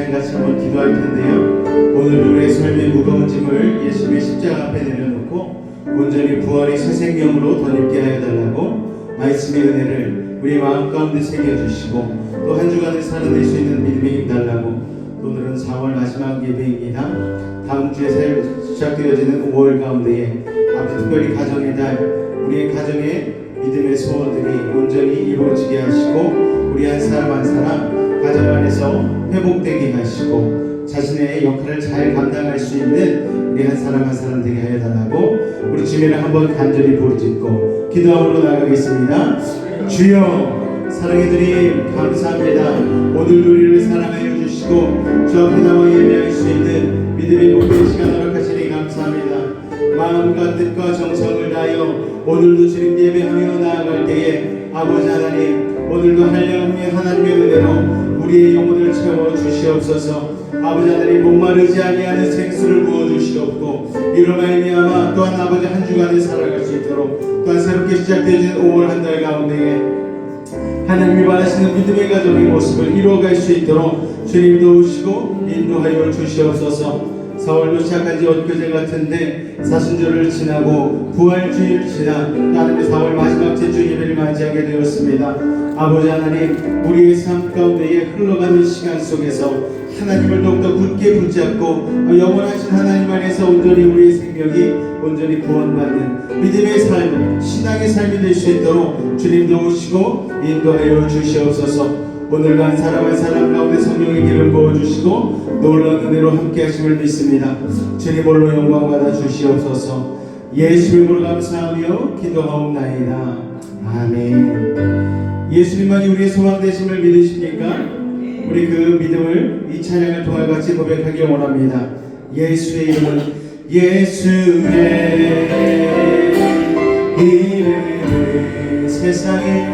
시간 같이 한번 기도할 텐데요. 오늘 우리의 삶의 무거운 짐을 예수님의 십자가 앞에 내려놓고 온전히 부활의 새 생명으로 덧입게 하여 달라고 말씀의 은혜를 우리 마음 가운데 새겨주시고 또 한 주간을 살아낼 수 있는 믿음의 힘 달라고. 오늘은 4월 마지막 예배입니다. 다음 주에 시작되어지는 5월 가운데에 아버지 특별히 가정의 달, 우리의 가정의 믿음의 소원들이 온전히 이루어지게 하시고 우리 한 사람 한 사람 가정 안에서 회복되게 하시고 자신의 역할을 잘 감당할 수 있는 우리 한 사람 한 사람 되게 하여 달라고 우리 주님을 한번 간절히 부르짖고 기도함으로 나가겠습니다. 주여 사랑의 주님 감사합니다. 오늘도 우리를 사랑하여 주시고 주 앞에 나와 예배할 수 있는 믿음의 복된 시간 허락하시니 감사합니다. 마음과 뜻과 정성을 다하여 오늘도 주님 예배하며 나아갈 때에 아버지 하나님 오늘도 한량의 하나님의 은혜로 우리의 영혼을 채워 주시옵소서. 아버지 하나님 목마르지 아니하는 생수를 부어 주시옵고 이로 말미암아 또한 아버지 한 주간을 살아갈 수 있도록 또한 새롭게 시작되어진 5월 한 달 가운데에 하나님이 원하시는 믿음의 가정의 모습을 이루어갈 수 있도록 주님 도우시고 인도하여 주시옵소서. 4월도 시작한 지 엊그제 같은데 사순절을 지나고 부활주의를 지나 하나님의 4월 마지막 제주 예배를 맞이하게 되었습니다. 아버지 하나님 우리의 삶 가운데에 흘러가는 시간 속에서 하나님을 더욱더 굳게 붙잡고 영원하신 하나님 안에서 온전히 우리의 생명이 온전히 구원받는 믿음의 삶, 신앙의 삶이 될 수 있도록 주님 도우시고 인도하여 주시옵소서. 오늘도 한 사람 한 사람 가운데 성령의 기름 부어주시고 놀라운 은혜로 함께 하심을 믿습니다. 주님 홀로 영광 받아 주시옵소서. 예수님으로 감사하며 기도하옵나이다. 아멘. 예수님만이 우리의 소망 되심을 믿으십니까? 우리 그 믿음을 이 찬양을 통해 같이 고백하길 원합니다. 예수의 이름은 예수의 이름은 세상의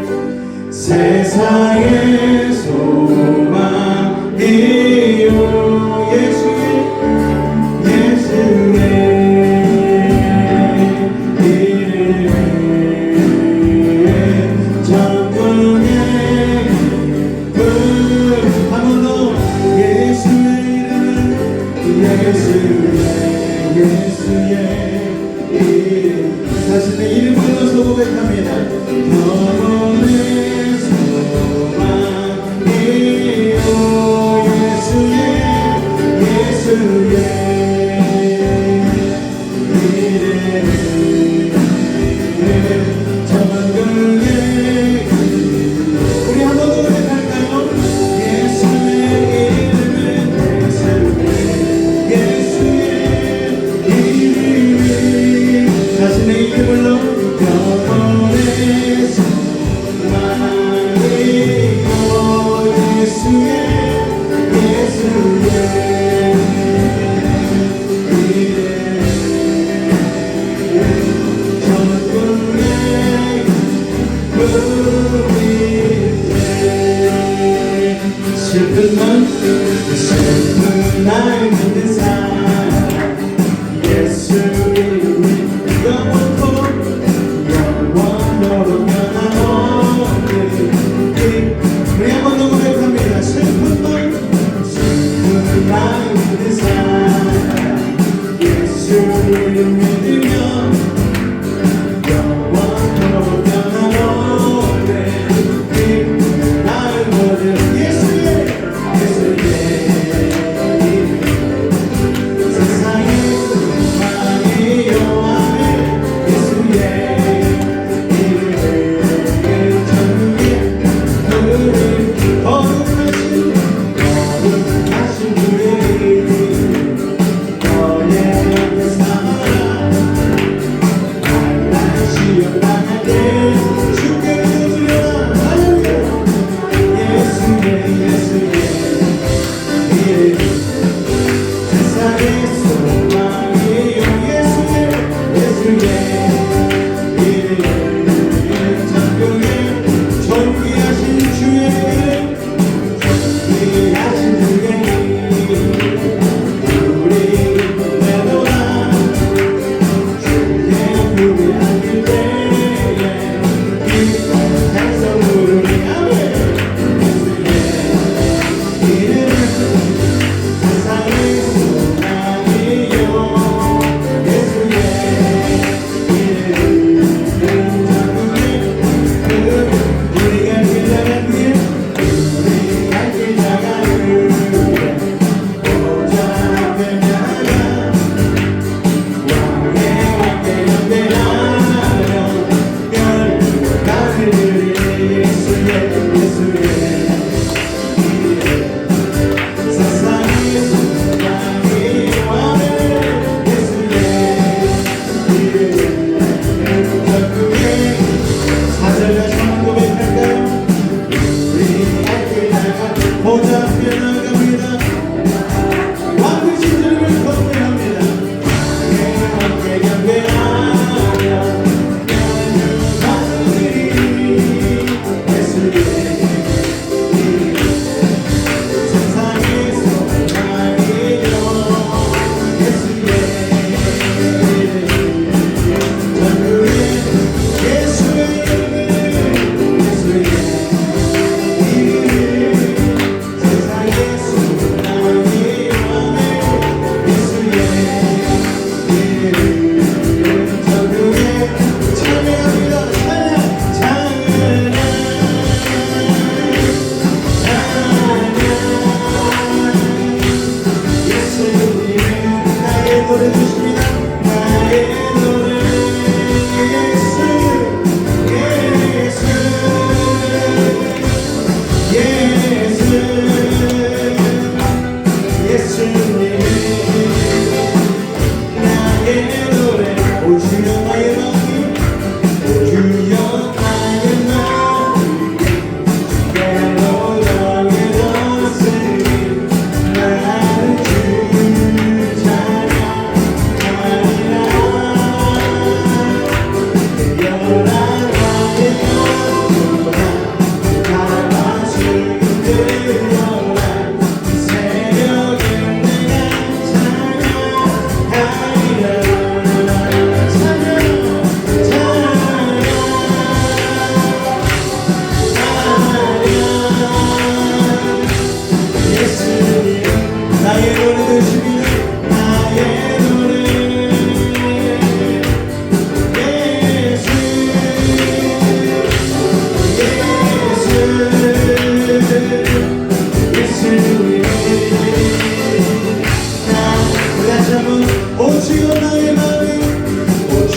소망이요. 예수의 이름은 천국의 한 번 더 예수의 이름은 예수의 이름 자신의 이름을 넣어서 고백합니다. 영원의 소망이요. 예수의 이름 천국의 우리 한 번 더 고백할까요? 예수의 이름은 예수의 이름 자신의 이름을 넣어 영원의 소망이요. 예수의 이름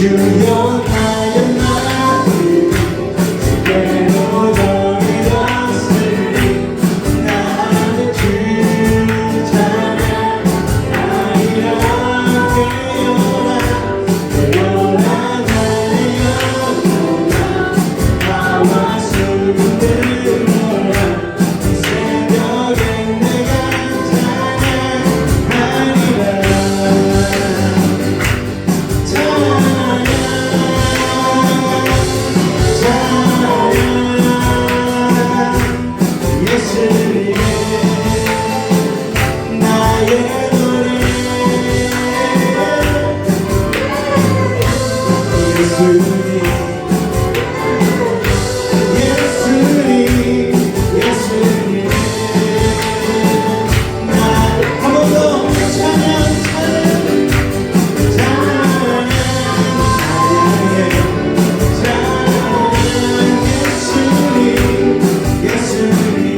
주여 나의 마음이 주께로 정해졌으니 나는 주 찬양 나이라 깨어나 나의 영혼아 나와 숨들어라 이 새벽엔 내가 찬양하리라 예수님의 나의 노래 예수님 예수님 예수님 한 번 더 찬양 찬양 찬양 예수님 예수님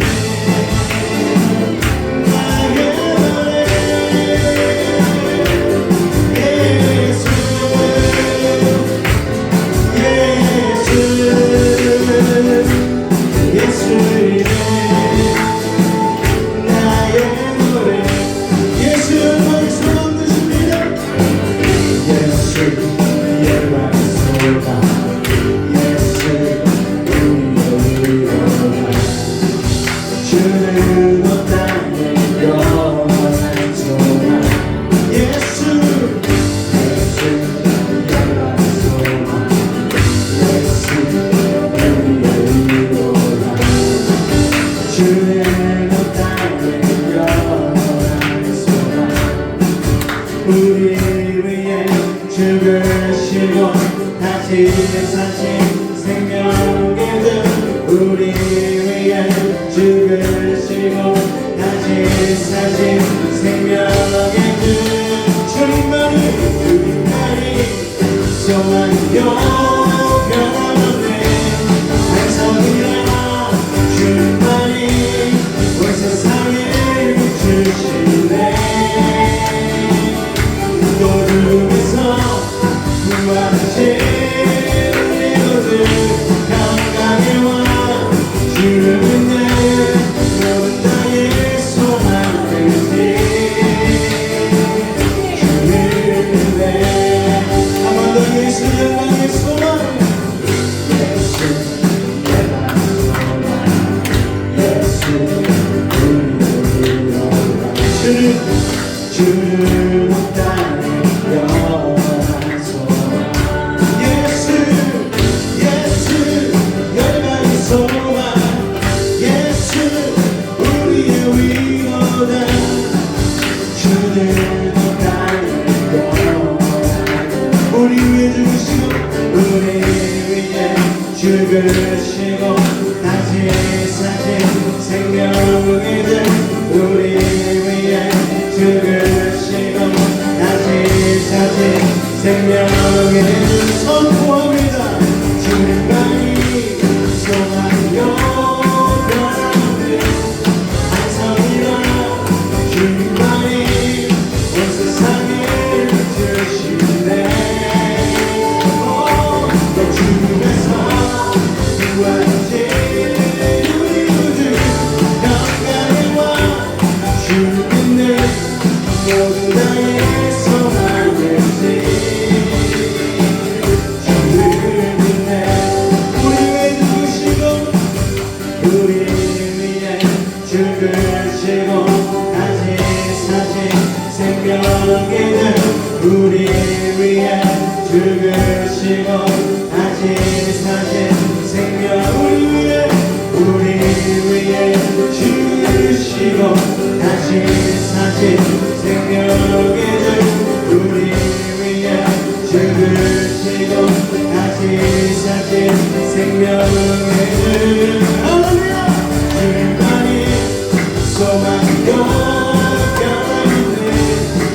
주는 없다는 영원한 소망 예수 영원한 소망 예수 우리의 위로라 주는 없다는 영원한 소망 우리 위해 죽으시고 다시 사신 생명의 등 우리 위해 죽으시고 다시 사신 생명의 주 주님만이 소망이요 변함없네 반석이라 주님만이 온 세상을 비추시네 어둠에서 구원하신 우리 모두 강강해 와 주를 믿는 모든 나의 소망들이 주를 믿네 한 번 더 예수 영광의 소망 예수 내가 소망 예수 우리의 위로라 주를 못다는 영원한 소망 예수 예수 열방의 소망 예수 우리의 위로다 주를 못다는 영원한 우리 위해 죽으시고 우리 위해 죽으시고 다시 사신 생명의 등 우리 위해 죽으시고 다시 사신 생명의 주 선포합니다 주님만이 소망이요 변함없는 반석이라 주님만이 온 세상을 비추시네 내 주에서 구원하신 우리 모두 강간에 와 주를 믿는 모든 나의 소망일지 주를 믿네 우리 위해 죽으시고 우리 위해 죽으시고 다시 사신 생명의 등 우리 위해 죽으시고 다시 사신 생명 우리 위해 죽으시고 다시 사신 생명의 주 우리 위해 죽으시고 다시 사신 생명의 주 할렐루야 주님만이 소망이요 변함없는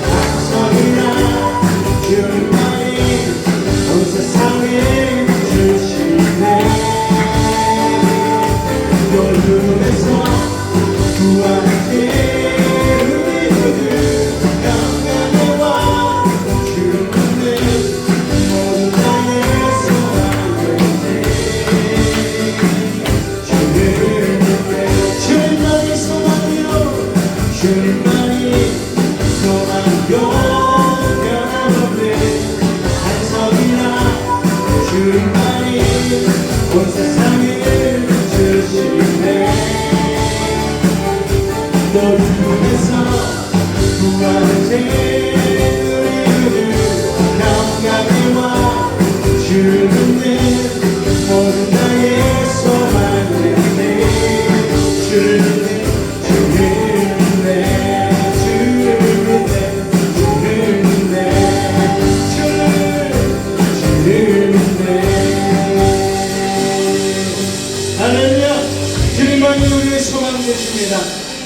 반석이라 주님만이 온 세상에 주시네 어둠에서 구원하신 우리 모두 강간에 와 주를 믿는 모든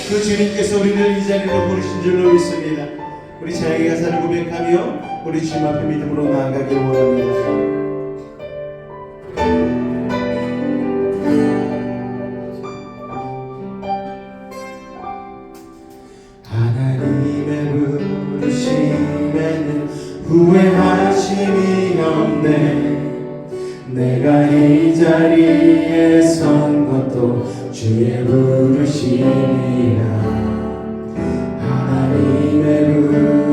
그 주님께서 우리를 이 자리로 부르신 줄로 믿습니다. 우리 자기 가사를 고백하며 우리 주님 앞에 믿음으로 나아가길 원합니다. 하나님의 부르심에는 후회하심이 없네. 내가 이 자리에 선 것도 주의 부르심이라. 하나님의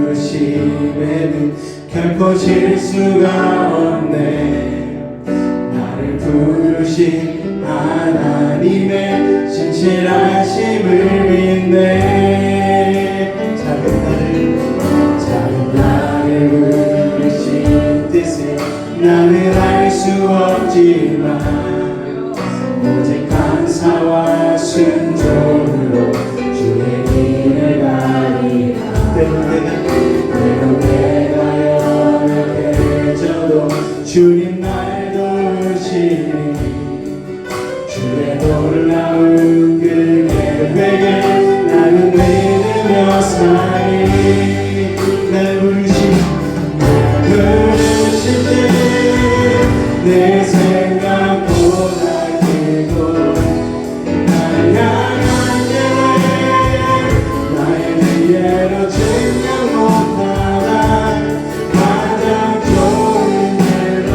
부르심에는 결코 질 수가 없네. 나를 부르신 하나님의 신실하심을 믿네. 작은 나를 부르신 뜻을 나는 알 수 없지만 오직 감사와 순종으로 주의 길을 가리라. 때론 내가 연약해져도 주님 날 도우시니 주의 놀라운 그 계획을 나는 믿으며 사니. 날 부르신 내 생각보다 크고 날 향한 계획 나의 지혜로 증명 못하나 가장 좋은 대로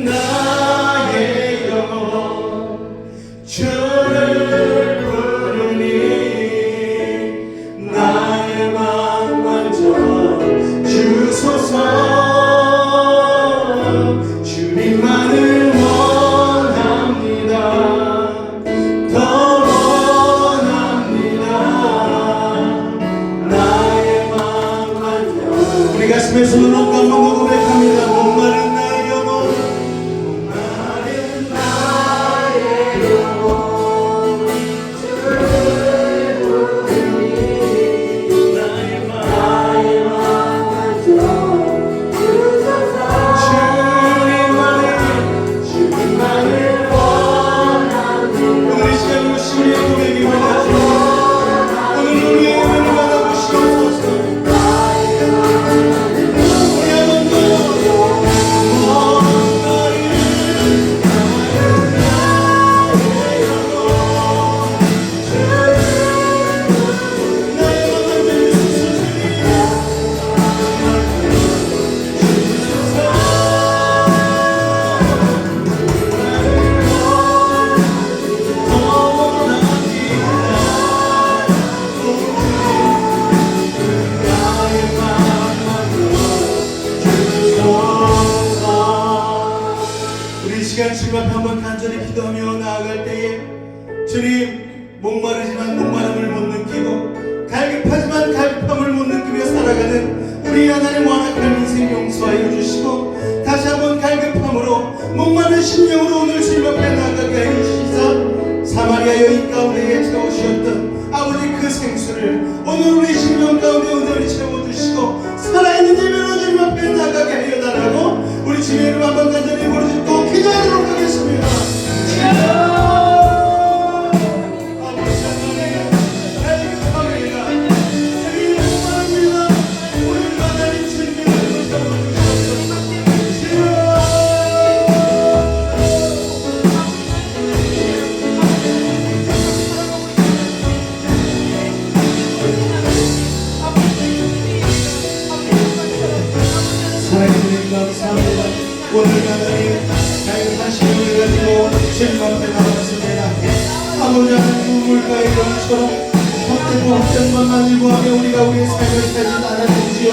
나의 영혼 주를 부르니 나의 맘 만져 주소서. 주님만을 원합니다. 더 원합니다. 나의 맘 만져. 우리 가슴에 손을 얹고 한번 고백합니다. 목마른 나의 영혼, 목마른 나의 영혼 주를 부르니 나의 맘 만져 주소서. 주님만을 원합니다. 오늘 이 시간 우리의 고백이 원하죠. 오늘 우리의 은혜를 받아보시옵소서. 우리 한번 더 우리 시간 주님 앞에 한번 간절히 기도하며 나아갈 때에 주님, 목마르지만 목마름을 못 느끼고 갈급하지만 갈급함을 못 느끼며 살아가는 우리 하나님 완악한 인생 용서하여 주시고 다시 한번 갈급함으로 목마른 심령으로 오늘 주님 앞에 나아가게 하여 주시사 사마리아 여인 가운데에 채우셨던 아버지 그 생수를 오늘 우리 심령 가운데 온전히 채워주시고 살아있는 예배로 주님 앞에 나가게 하여 달라고 우리 주님의 이름 한번 간절히 부르짖고 기도하도록 하겠습니다. 아버지 하나님, 갈급합니다. 주님 목마릅니다. 오늘 하나님 주님의 이름을 잡아주시옵소서. 사랑해주님 감사합니다. 오늘 하나님 다양한 시간을 가지고 주님 앞에 나왔습니다. 아버지 하나님 우물가의 영처럼 헛되고 헛된 것만 일구하며 우리가 우리의 삶을 살지 않았는지요.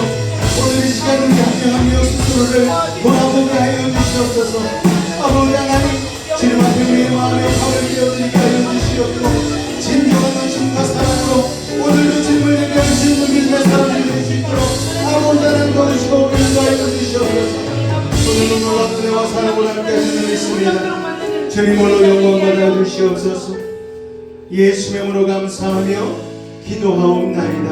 오늘 이 시간을 경영하며 스스로를 돌아보게 하여 주시옵소서. 아버지 하나님 주님 앞에 우리의 마음에 밥을 되어드리게 하여 주시옵고 진정한 관심과 사랑으로 오늘도 주님을 예배할 수 있는 믿음의 사람들이 될 수 있도록 아버지 하나님 도우시고 인도하여 주시옵소서. 오늘도 놀라운 은혜와 사랑을 함께 하시는 믿습니다. 주님으로 영광 받아 주시옵소서. 예수 이름으로 감사하며 기도하옵나이다.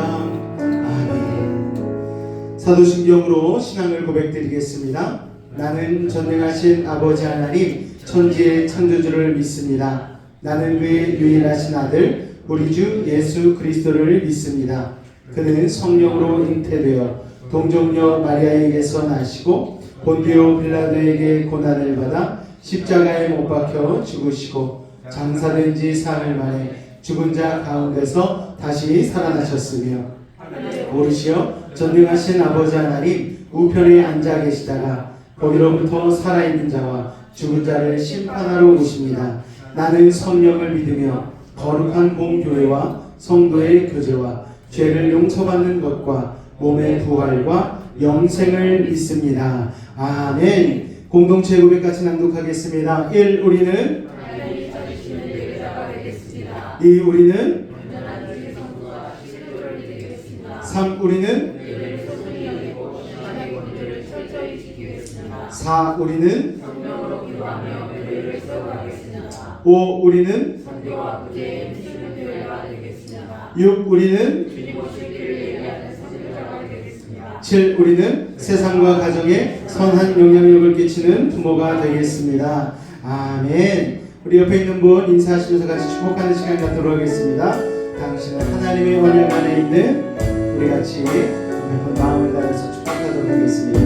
아멘. 사도신경으로 신앙을 고백드리겠습니다. 나는 전능하신 아버지 하나님 천지의 창조주를 믿습니다. 나는 그의 유일하신 아들 우리 주 예수 그리스도를 믿습니다. 그는 성령으로 잉태되어 동정녀 마리아에게서 나시고 본디오 빌라도에게 고난을 받아 십자가에 못 박혀 죽으시고 장사된 지 사흘 만에 죽은 자 가운데서 다시 살아나셨으며 오르시어 전능하신 아버지 하나님 우편에 앉아 계시다가 거기로부터 살아있는 자와 죽은 자를 심판하러 오십니다. 나는 성령을 믿으며 거룩한 공교회와 성도의 교제와 죄를 용서받는 것과 몸의 부활과 영생을 믿습니다. 아멘. 공동체 고백 같이 낭독하겠습니다. 1. 우리는 2. 우리는 3. 우리는 4. 우리는 5. 우리는 6. 우리는 7. 우리는 세상과 가정에 선한 영향력을 끼치는 부모가 되겠습니다. 아멘. 우리 옆에 있는 분 인사하시면서 같이 축복하는 시간 갖도록 하겠습니다. 당신은 하나님의 언약 안에 있는 우리 같이 한번 마음을 다해서 축복하도록 하겠습니다.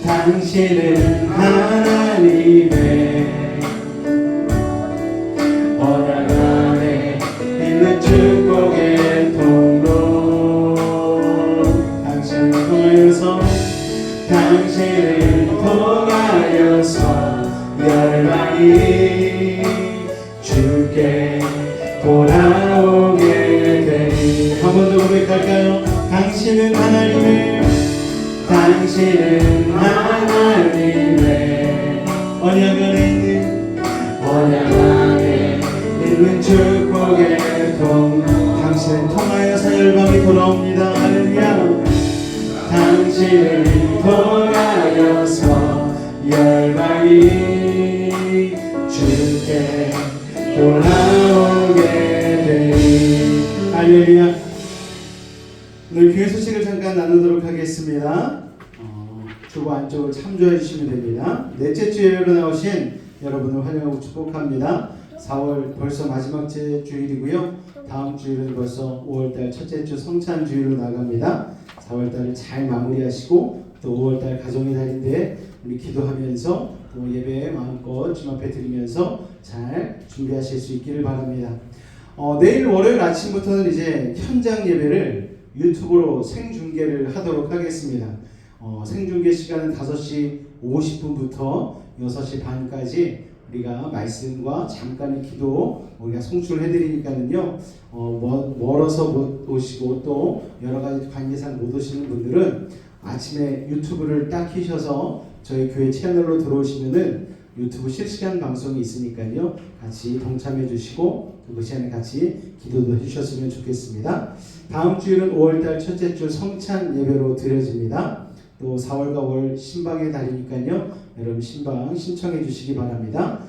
당신은 하나님의 언약 안에 있는 축복의 통로. 당신을 통하여서 열방이 주께 돌아오게 되리. 한 번 더 고백할까요? 당신은 하나님의 언약 안에 있는 축복의 통. 당신을 통하여서 열방이 돌아옵니다. 할렐루야. 당신을 통하여서 열방이 주께 돌아오게 되리. 할렐루야. 오늘 교회 소식을 잠깐 나누도록 하겠습니다. 주보 안쪽을 참조해 주시면 됩니다. 넷째 주 예배로 나오신 여러분을 환영하고 축복합니다. 4월 벌써 마지막 주일이고요. 다음 주일은 벌써 5월달 첫째 주 성찬 주일로 나갑니다. 4월달을 잘 마무리하시고 또 5월달 가정의 달인데 우리 기도하면서 또 예배 마음껏 주님 앞에 드리면서 잘 준비하실 수 있기를 바랍니다. 내일 월요일 아침부터는 이제 현장 예배를 유튜브로 생중계를 하도록 하겠습니다. 생중계 시간은 5시 50분부터 6시 반까지 우리가 말씀과 잠깐의 기도 우리가 송출해 드리니까는요. 멀어서 못 오시고 또 여러 가지 관계상 못 오시는 분들은 아침에 유튜브를 딱 켜셔서 저희 교회 채널로 들어오시면은 유튜브 실시간 방송이 있으니까요. 같이 동참해 주시고 그 시간에 같이 기도도 해주셨으면 좋겠습니다. 다음 주일은 5월달 첫째 주 성찬 예배로 드려집니다. 또 4월과 5월 신방의 달이니까요. 여러분 신방 신청해 주시기 바랍니다.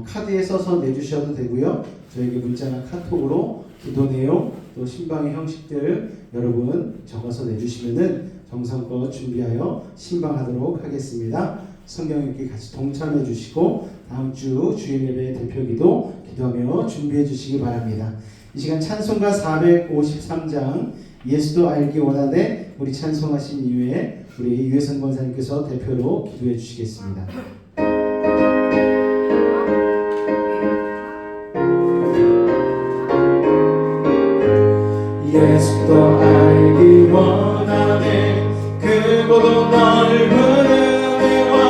카드에 써서 내주셔도 되고요. 저에게 문자나 카톡으로 기도 내용 또 신방의 형식들 여러분 적어서 내주시면은 정성껏 준비하여 신방하도록 하겠습니다. 성경 읽기 같이 동참해 주시고 다음 주 주일 예배 대표기도 기도하며 준비해 주시기 바랍니다. 이 시간 찬송가 453장 예수도 알기 원하네 우리 찬송하신 이후에 우리 유혜선 권사님께서 대표로 기도해 주시겠습니다. 예수도 알기 원하네 그보다 넓은 은혜와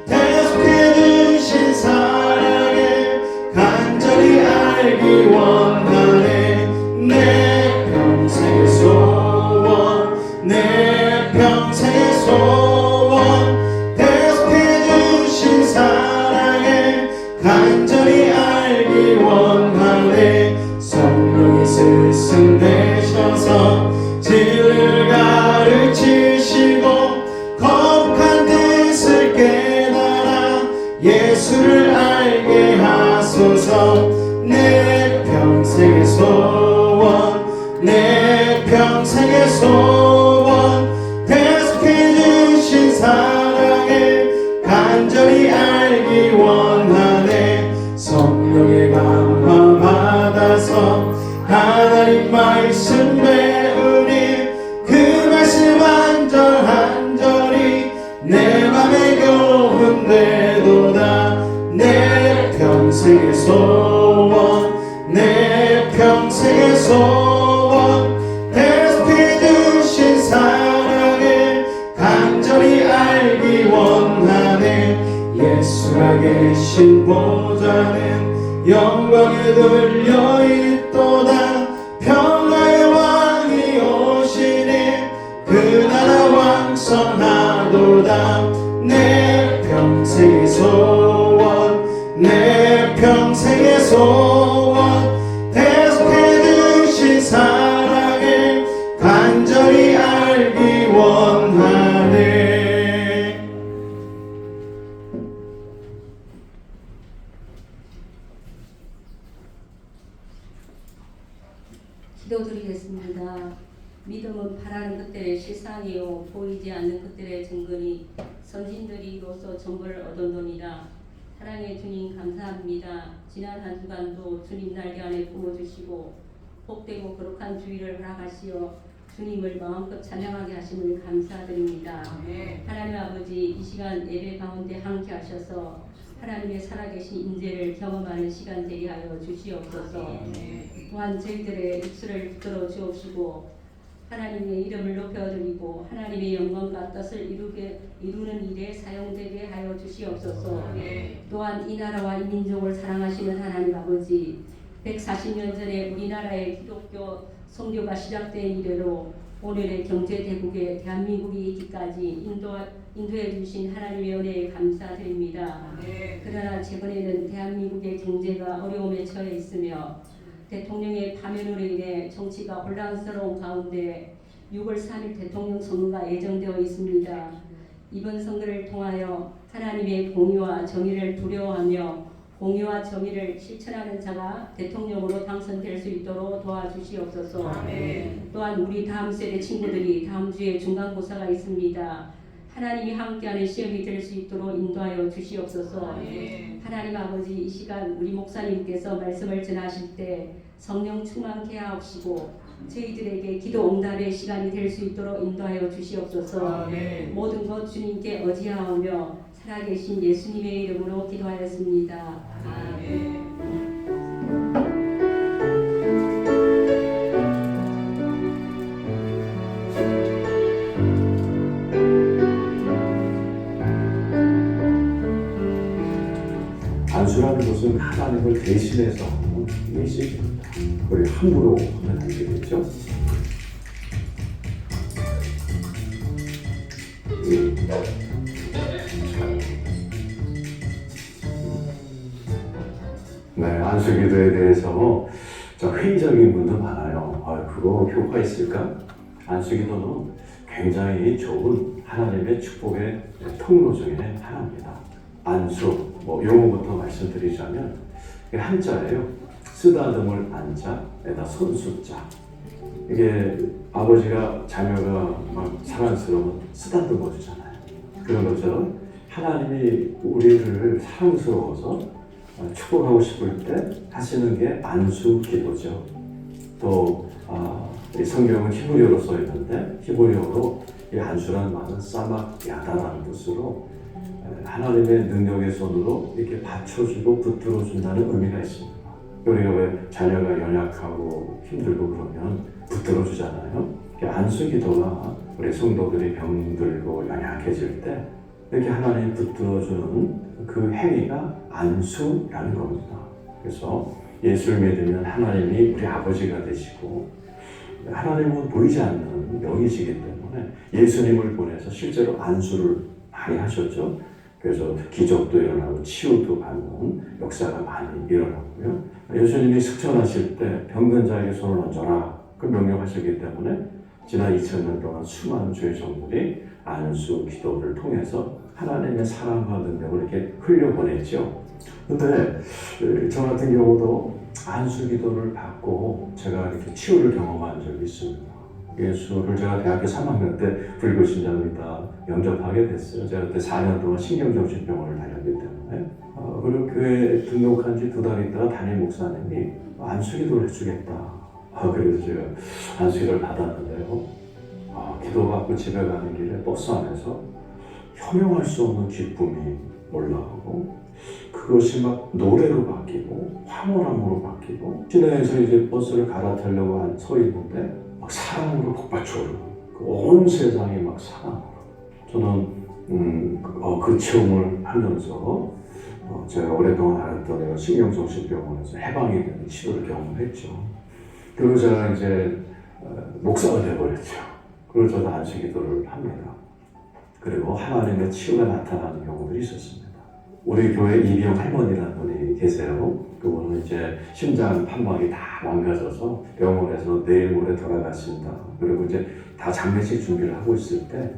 대속해 주신 사랑을 간절히 알기 원하네 내 평생의 소원 내 평생의 소원 대속해 주신 사랑을 간절히 알기 원하네 성령이 스승되셔서 진리를 가르치시고 거룩한 뜻을 깨달아 예수를 알게 하소서 내 평생의 소원 내 평생의 소원 대속해 주신 사랑을 간절히 알기 원하네 성령의 감화 받아서 하나님 말씀 배우니 그 말씀 한 절 한 절이 내 맘에 교훈되도다 내 평생의 소원 내 평생의 소원 대속해 주신 사랑을 간절히 알기 원하네 예수가 계신 보좌는 영광에 들려있도다 평화의 왕이 오시니 그 나라 왕성하도다 내 평생의 소원 내 평생의 소원 대속해 주신 사랑을 간절히 알기 원하네. 기도드리겠습니다. 믿음은 바라는 것들의 실상이요 보이지 않는 것들의 증거니 선진들이 이로써 정보를 얻었노니라. 사랑의 주님 감사합니다. 지난 한 주간도 주님 날개 안에 품어주시고 복되고 거룩한 주일을 허락하시어 주님을 마음껏 찬양하게 하심을 감사드립니다. 하나님 아버지 이 시간 예배 가운데 함께 하셔서 하나님의 살아계신 인재를 경험하는 시간 되게 하여 주시옵소서. 또한 저희들의 입술을 붙들어 주옵시고 하나님의 이름을 높여드리고 하나님의 영광과 뜻을 이루는 일에 사용되게 하여 주시옵소서. 또한 이 나라와 이 민족을 사랑하시는 하나님 아버지, 140년 전에 우리나라의 기독교 선교가 시작된 이래로 오늘의 경제 대국에 대한민국이 있기까지 인도해 주신 하나님의 은혜에 감사드립니다. 그러나 최근에는 대한민국의 경제가 어려움에 처해 있으며 대통령의 파면으로 인해 정치가 혼란스러운 가운데 6월 3일 대통령 선거가 예정되어 있습니다. 이번 선거를 통하여 하나님의 공의와 정의를 두려워하며 공의와 정의를 실천하는 자가 대통령으로 당선될 수 있도록 도와주시옵소서. 또한 우리 다음 세대 친구들이 다음 주에 중간고사가 있습니다. 하나님이 함께하는 시험이 될 수 있도록 인도하여 주시옵소서. 하나님 아버지, 이 시간 우리 목사님께서 말씀을 전하실 때 성령 충만케 하옵시고 저희들에게 기도 응답의 시간이 될 수 있도록 인도하여 주시옵소서. 모든 것 주님께 의지하오며 살아계신 예수님의 이름으로 기도하였습니다. 아멘. 안수라는 것은 하나님을 대신해서 하는 예식입니다. 그걸 함부로 하면 안 되겠죠? 네, 안수기도에 대해서 회의적인 분도 많아요. 그거 효과 있을까? 안수기도는 굉장히 좋은 하나님의 축복의 통로 중에 하나입니다. 안수, 용어부터 말씀드리자면 한자예요. 쓰다듬을 안자에다 손수자. 이게 아버지가 자녀가 막 사랑스러우면 쓰다듬어 주잖아요. 그런 것처럼 하나님이 우리를 사랑스러워서 축복하고 싶을 때 하시는 게 안수 기도죠. 또 성경은 히브리어로 써 있는데 히브리어로 이 안수라는 말은 사막 야다라는 뜻으로 하나님의 능력의 손으로 이렇게 받쳐주고 붙들어준다는 의미가 있습니다. 우리가 왜 자녀가 연약하고 힘들고 그러면 붙들어주잖아요. 안수기도가 우리 성도들이 병들고 연약해질 때 이렇게 하나님이 붙들어주는 그 행위가 안수라는 겁니다. 그래서 예수를 믿으면 하나님이 우리 아버지가 되시고 하나님은 보이지 않는 영이시기 때문에 예수님을 보내서 실제로 안수를 많이 하셨죠. 그래서 기적도 일어나고 치유도 받는 역사가 많이 일어났고요. 예수님이 승천하실 때 병든 자에게 손을 얹어라 그 명령하셨기 때문에 지난 2000년 동안 수많은 주의 종들이 안수 기도를 통해서 하나님의 사랑과 능력을 이렇게 흘려보냈죠. 근데 저 같은 경우도 안수 기도를 받고 제가 이렇게 치유를 경험한 적이 있습니다. 예수를 제가 대학교 3학년 때 불교신자로 다 영접하게 됐어요. 제가 그때 4년 동안 신경정신병원을 다녔기 때문에 그리고 교회에 등록한 지 2달 있다가 담임 목사님이 안수기도를 해주겠다. 그래서 제가 안수기도를 받았는데요. 기도받고 집에 가는 길에 버스 안에서 형용할 수 없는 기쁨이 올라오고 그것이 막 노래로 바뀌고 황홀함으로 바뀌고 시내에서 이제 버스를 갈아타려고 서 있는데 막 사랑으로 폭발쳐오르고 온 세상이 막 사랑으로 저는 그 체험을 하면서 제가 오랫동안 알았던 신경정신병원에서 해방이 되는 치료를 경험했죠. 그리고 제가 이제 목사가 되어버렸죠. 그리고 저도 안수기도를 합니다. 그리고 하나님의 치유가 나타나는 경우들이 있었습니다. 우리 교회 이병 할머니라는 분이 계세요. 그분은 이제 심장 판막이 다 망가져서 병원에서 내일 모레 돌아가신다. 그리고 이제 다 장례식 준비를 하고 있을 때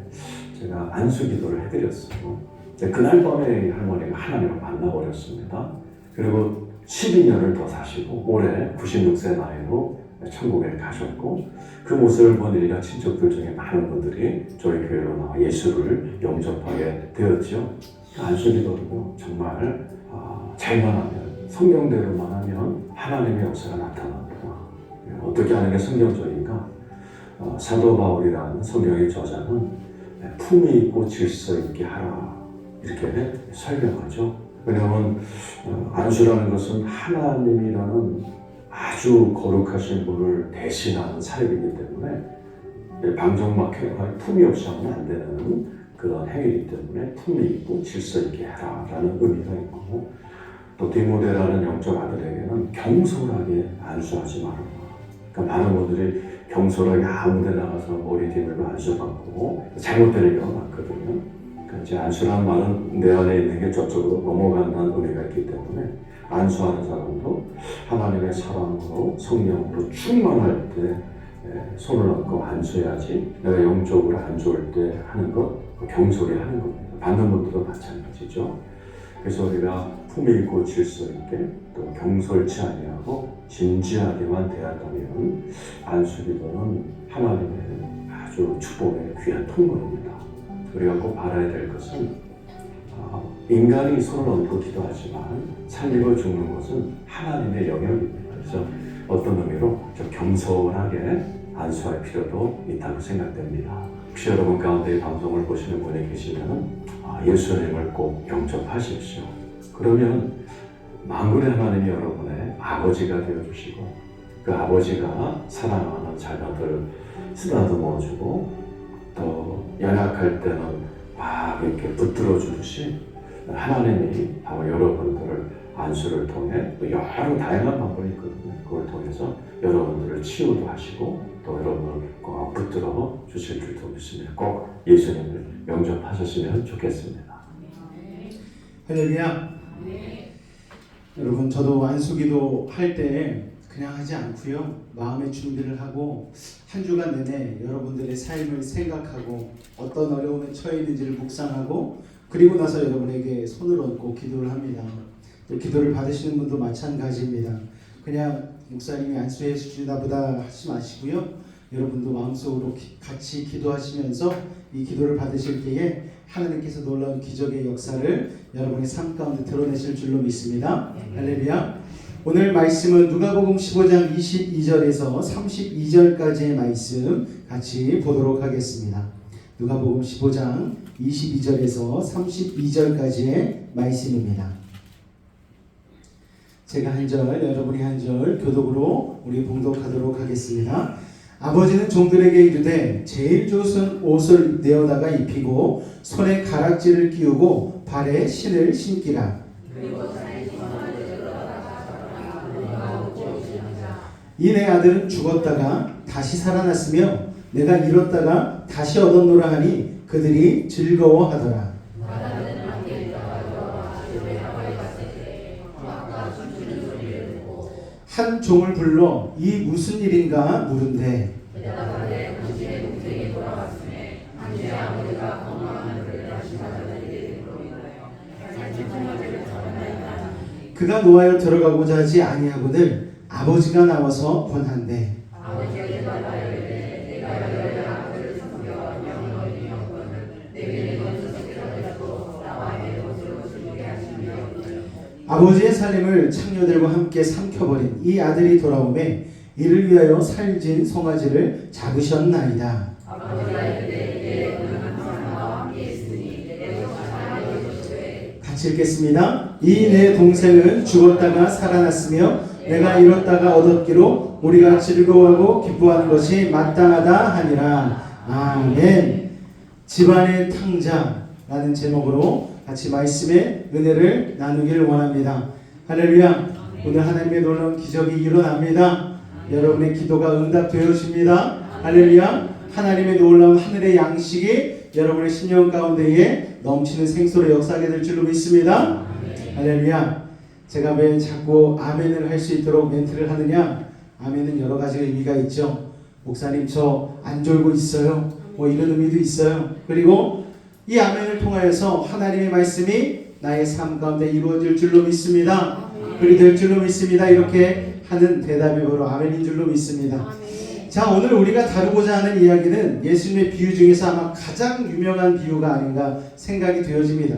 제가 안수기도를 해드렸어요. 그날 밤에 할머니가 하나님을 만나버렸습니다. 그리고 12년을 더 사시고 올해 96세 나이로 천국에 가셨고 그 모습을 본 일가 친척들 중에 많은 분들이 저희 교회로 나와 예수를 영접하게 되었죠. 안수기도도 정말 잘만 하면 성경대로만 하면 하나님의 역사가 나타납니다. 어떻게 하는 게 성경적인가? 사도 바울이라는 성경의 저자는 품위 있고 질서 있게 하라 이렇게 설명하죠. 왜냐하면 안수라는 것은 하나님이라는 아주 거룩하신 분을 대신하는 사역이기 때문에 방정막 품위 없이 하면 안 되는 그런 행위이기 때문에 품위 있고 질서 있게 해라라는 의미가 있고, 또 디모데라는 영적 아들에게는 경솔하게 안수하지 말아라. 그러니까 많은 분들이 경솔하게 아무 데 나가서 머리 뒤밀고 안수받고 잘못되는 경우가 많거든요. 그러니까 이제 안수라는 말은 내 안에 있는 게 저쪽으로 넘어간다는 의미가 있기 때문에 안수하는 사람도 하나님의 사랑으로 성령으로 충만할 때 손을 얹고 안수해야지, 내가 영적으로 안 좋을 때 하는 것 경솔히 하는 겁니다. 받는 분들도 마찬가지죠. 그래서 우리가 품위 있고 질서 있게 또 경솔치 아니하고 진지하게만 대한다면 안수기도는 하나님의 아주 축복의 귀한 통로입니다. 우리가 꼭 알아야 될 것은 인간이 손을 얹고 기도하지만 살리고 죽는 것은 하나님의 영역입니다. 그래서 어떤 의미로 좀 겸손하게 안수할 필요도 있다고 생각됩니다. 혹시 여러분 가운데 이 방송을 보시는 분이 계시면 예수님을 꼭 영접하십시오. 그러면 만군의 하나님이 여러분의 아버지가 되어주시고, 그 아버지가 사랑하는 자녀들 쓰다듬어주고, 또 연약할 때는 막 이렇게 붙들어 주듯이 하나님이 바로 여러분들을 안수를 통해 또 여러 다양한 방법이 있거든요. 그걸 통해서 여러분들을 치유도 하시고 또 여러분을 꼭 붙들어 주실 줄도 믿습니다. 꼭 예수님을 영접하셨으면 좋겠습니다. 할렐루야. 여러분, 저도 안수기도 할 때 그냥 하지 않고요, 마음의 준비를 하고 한 주간 내내 여러분들의 삶을 생각하고 어떤 어려움에 처해 있는지를 묵상하고, 그리고 나서 여러분에게 손을 얹고 기도를 합니다. 또 기도를 받으시는 분도 마찬가지입니다. 그냥 목사님이 안수해 주시나 보다 하지 마시고요, 여러분도 마음속으로 같이 기도하시면서 이 기도를 받으실 때에 하나님께서 놀라운 기적의 역사를 여러분의 삶 가운데 드러내실 줄로 믿습니다. 할렐루야. 오늘 말씀은 누가복음 15장 22절에서 32절까지의 말씀 같이 보도록 하겠습니다. 누가복음 15장 22절에서 32절까지의 말씀입니다. 제가 한 절, 여러분이 한 절 교독으로 우리 봉독하도록 하겠습니다. 아버지는 종들에게 이르되 제일 좋은 옷을 내어다가 입히고 손에 가락지를 끼우고 발에 신을 신기라. 이 내 아들은 죽었다가 다시 살아났으며 내가 잃었다가 다시 얻었노라 하니 그들이 즐거워하더라. 한 종을 불러 이 무슨 일인가 물은데 그가 노하여 들어가고자 하지 아니하거늘 아버지가 나와서 권한대. 아버지의 살림을 창녀들과 함께 삼켜버린 이 아들이 돌아오매 이를 위하여 살진 송아지를 잡으셨나이다. 같이 읽겠습니다. 이 내 동생은 죽었다가 살아났으며 내가 잃었다가 얻었기로 우리가 즐거워하고 기뻐하는 것이 마땅하다 하니라. 아멘. 집안의 탕자라는 제목으로 같이 말씀의 은혜를 나누기를 원합니다. 할렐루야. 오늘 하나님의 놀라운 기적이 일어납니다. 여러분의 기도가 응답되어집니다. 할렐루야. 하나님의 놀라운 하늘의 양식이 여러분의 심령 가운데에 넘치는 생수로 역사하게 될 줄로 믿습니다. 할렐루야. 제가 왜 자꾸 아멘을 할 수 있도록 멘트를 하느냐? 아멘은 여러 가지 의미가 있죠. 목사님 저 안 졸고 있어요. 뭐 이런 의미도 있어요. 그리고 이 아멘을 통하여서 하나님의 말씀이 나의 삶 가운데 이루어질 줄로 믿습니다. 그리 될 줄로 믿습니다. 이렇게 하는 대답이 바로 아멘인 줄로 믿습니다. 자, 오늘 우리가 다루고자 하는 이야기는 예수님의 비유 중에서 아마 가장 유명한 비유가 아닌가 생각이 되어집니다.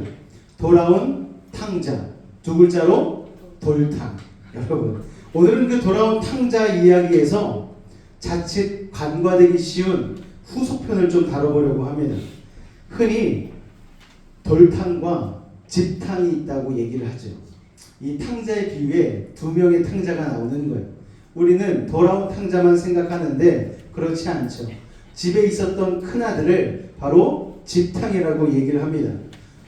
돌아온 탕자, 두 글자로 돌탕. 여러분, 오늘은 그 돌아온 탕자 이야기에서 자칫 간과되기 쉬운 후속편을 좀 다뤄보려고 합니다. 흔히 돌탕과 집탕이 있다고 얘기를 하죠. 이 탕자의 비유에 두 명의 탕자가 나오는 거예요. 우리는 돌아온 탕자만 생각하는데 그렇지 않죠. 집에 있었던 큰아들을 바로 집탕이라고 얘기를 합니다.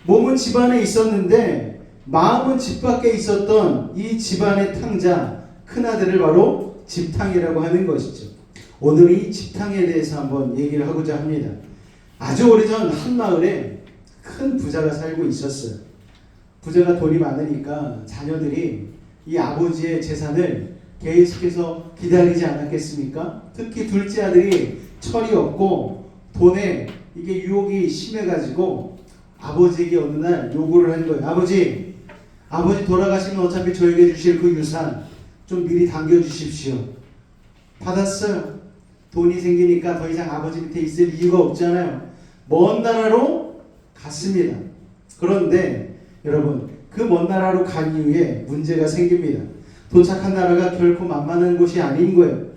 몸은 집 안에 있었는데 마음은 집 밖에 있었던 이 집안의 탕자 큰아들을 바로 집탕이라고 하는 것이죠. 오늘 이 집탕에 대해서 한번 얘기를 하고자 합니다. 아주 오래전 한 마을에 큰 부자가 살고 있었어요. 부자가 돈이 많으니까 자녀들이 이 아버지의 재산을 계속해서 기다리지 않았겠습니까? 특히 둘째 아들이 철이 없고 돈에 이게 유혹이 심해가지고 아버지에게 어느 날 요구를 한 거예요. 아버지 돌아가시면 어차피 저에게 주실 그 유산 좀 미리 당겨주십시오. 받았어요. 돈이 생기니까 더 이상 아버지 밑에 있을 이유가 없잖아요. 먼 나라로 갔습니다. 그런데 여러분, 그 먼 나라로 간 이후에 문제가 생깁니다. 도착한 나라가 결코 만만한 곳이 아닌 거예요.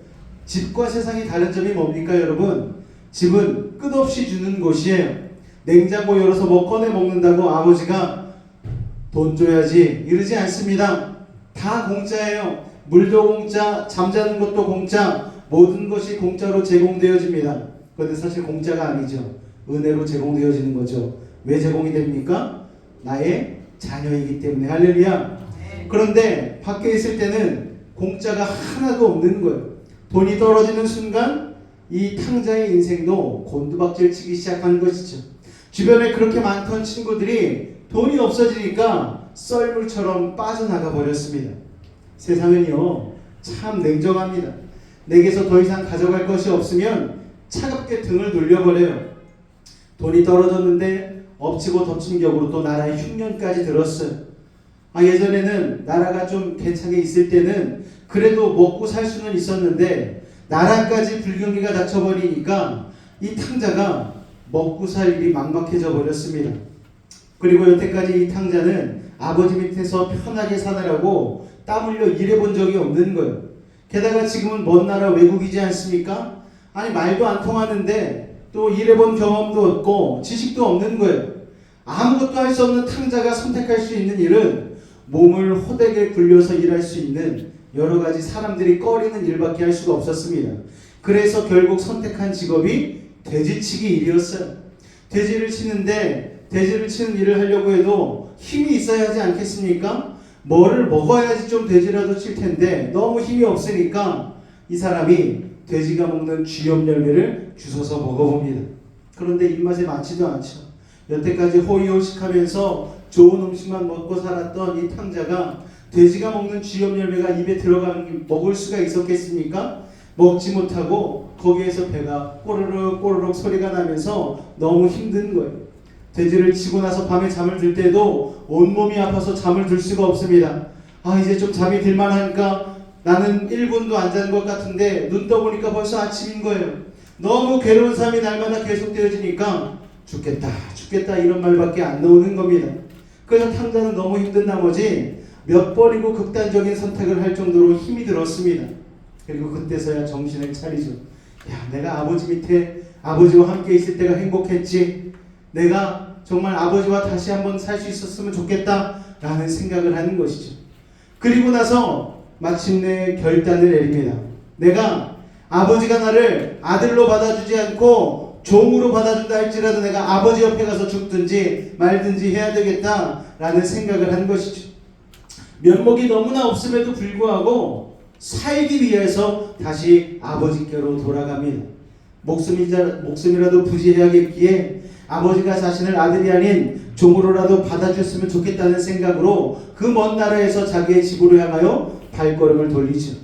집과 세상이 다른 점이 뭡니까 여러분? 집은 끝없이 주는 곳이에요. 냉장고 열어서 뭐 꺼내 먹는다고 아버지가 돈 줘야지 이러지 않습니다. 다 공짜예요. 물도 공짜, 잠자는 것도 공짜, 모든 것이 공짜로 제공되어집니다. 그런데 사실 공짜가 아니죠. 은혜로 제공되어지는 거죠. 왜 제공이 됩니까? 나의 자녀이기 때문에. 할렐루야. 그런데 밖에 있을 때는 공짜가 하나도 없는 거예요. 돈이 떨어지는 순간 이 탕자의 인생도 곤두박질 치기 시작한 것이죠. 주변에 그렇게 많던 친구들이 돈이 없어지니까 썰물처럼 빠져나가 버렸습니다. 세상은요 참 냉정합니다. 내게서 더 이상 가져갈 것이 없으면 차갑게 등을 돌려버려요. 돈이 떨어졌는데 엎치고 덮친 격으로 또 나라의 흉년까지 들었어요. 예전에는 나라가 좀 괜찮게 있을 때는 그래도 먹고 살 수는 있었는데 나라까지 불경기가 닥쳐버리니까 이 탕자가 먹고 살 일이 막막해져 버렸습니다. 그리고 여태까지 이 탕자는 아버지 밑에서 편하게 사느라고 땀 흘려 일해본 적이 없는 거예요. 게다가 지금은 먼 나라 외국이지 않습니까? 아니 말도 안 통하는데 또 일해본 경험도 없고 지식도 없는 거예요. 아무것도 할 수 없는 탕자가 선택할 수 있는 일은 몸을 호되게 굴려서 일할 수 있는 여러 가지 사람들이 꺼리는 일밖에 할 수가 없었습니다. 그래서 결국 선택한 직업이 돼지치기 일이었어요. 돼지를 치는데 돼지를 치는 일을 하려고 해도 힘이 있어야 하지 않겠습니까? 뭐를 먹어야지 좀 돼지라도 칠 텐데 너무 힘이 없으니까 이 사람이 돼지가 먹는 쥐염 열매를 주워서 먹어봅니다. 그런데 입맛에 맞지도 않죠. 여태까지 호의호식하면서 좋은 음식만 먹고 살았던 이 탕자가 돼지가 먹는 쥐염 열매가 입에 들어가는 먹을 수가 있었겠습니까? 먹지 못하고 거기에서 배가 꼬르륵 꼬르륵 소리가 나면서 너무 힘든 거예요. 돼지를 치고 나서 밤에 잠을 들 때도 온몸이 아파서 잠을 들 수가 없습니다. 이제 좀 잠이 들만하니까 나는 1분도 안 잔 것 같은데 눈 떠보니까 벌써 아침인 거예요. 너무 괴로운 삶이 날마다 계속되어지니까 죽겠다 이런 말밖에 안 나오는 겁니다. 그래서 탕자는 너무 힘든 나머지 몇 번이고 극단적인 선택을 할 정도로 힘이 들었습니다. 그리고 그때서야 정신을 차리죠. 내가 아버지 밑에 아버지와 함께 있을 때가 행복했지. 내가 정말 아버지와 다시 한번 살 수 있었으면 좋겠다라는 생각을 하는 것이죠. 그리고 나서 마침내 결단을 내립니다. 내가 아버지가 나를 아들로 받아주지 않고 종으로 받아준다 할지라도 내가 아버지 옆에 가서 죽든지 말든지 해야 되겠다라는 생각을 한 것이죠. 면목이 너무나 없음에도 불구하고 살기 위해서 다시 아버지께로 돌아갑니다. 목숨이라도 부지해야겠기에 아버지가 자신을 아들이 아닌 종으로라도 받아줬으면 좋겠다는 생각으로 그 먼 나라에서 자기의 집으로 향하여 발걸음을 돌리죠.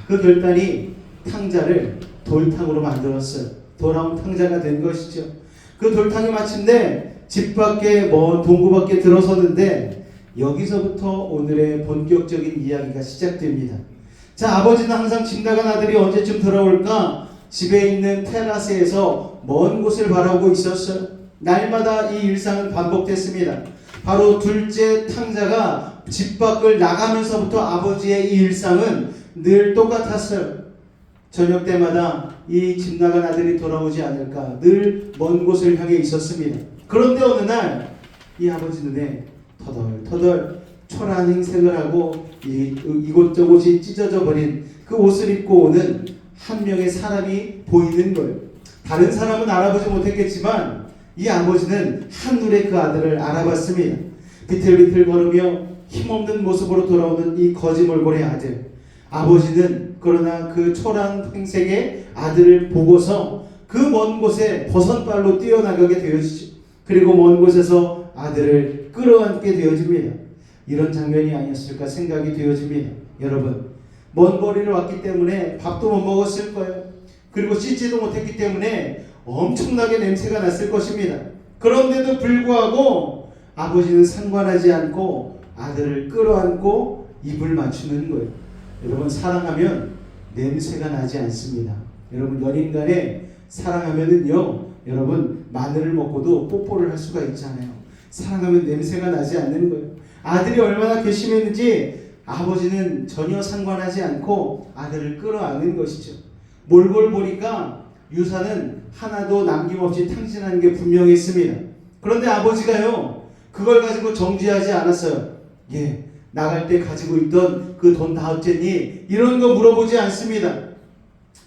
그 결단이 탕자를 돌탕으로 만들었어요. 돌아온 탕자가 된 것이죠. 그 돌탕이 마침내 집 밖에 동구 밖에 들어서는데 여기서부터 오늘의 본격적인 이야기가 시작됩니다. 아버지는 항상 집 나간 아들이 언제쯤 돌아올까 집에 있는 테라스에서 먼 곳을 바라보고 있었어요. 날마다 이 일상은 반복됐습니다. 바로 둘째 탕자가 집 밖을 나가면서부터 아버지의 이 일상은 늘 똑같았어요. 저녁 때마다 이 집 나간 아들이 돌아오지 않을까 늘 먼 곳을 향해 있었습니다. 그런데 어느 날 이 아버지 눈에 터덜터덜 초라한 행색을 하고 이곳저곳이 찢어져 버린 그 옷을 입고 오는 한 명의 사람이 보이는 거예요. 다른 사람은 알아보지 못했겠지만 이 아버지는 한눈에 그 아들을 알아봤습니다. 비틀비틀 걸으며 힘없는 모습으로 돌아오는 이 거지몰골의 아들. 아버지는 그러나 그 초라한 행색의 아들을 보고서 그 먼 곳에 버선발로 뛰어나가게 되어지죠. 그리고 먼 곳에서 아들을 끌어안게 되어집니다. 이런 장면이 아니었을까 생각이 되어집니다. 여러분, 먼 거리를 왔기 때문에 밥도 못 먹었을 거예요. 그리고 씻지도 못했기 때문에 엄청나게 냄새가 났을 것입니다. 그런데도 불구하고 아버지는 상관하지 않고 아들을 끌어안고 입을 맞추는 거예요. 여러분, 사랑하면 냄새가 나지 않습니다. 여러분, 연인 간에 사랑하면은요, 여러분, 마늘을 먹고도 뽀뽀를 할 수가 있잖아요. 사랑하면 냄새가 나지 않는 거예요. 아들이 얼마나 괘씸했는지 아버지는 전혀 상관하지 않고 아들을 끌어안는 것이죠. 몰골 보니까 유산은 하나도 남김없이 탕진하는 게 분명했습니다. 그런데 아버지가요, 그걸 가지고 정죄하지 않았어요. 예, 나갈 때 가지고 있던 그 돈 다 어쨌니? 이런 거 물어보지 않습니다.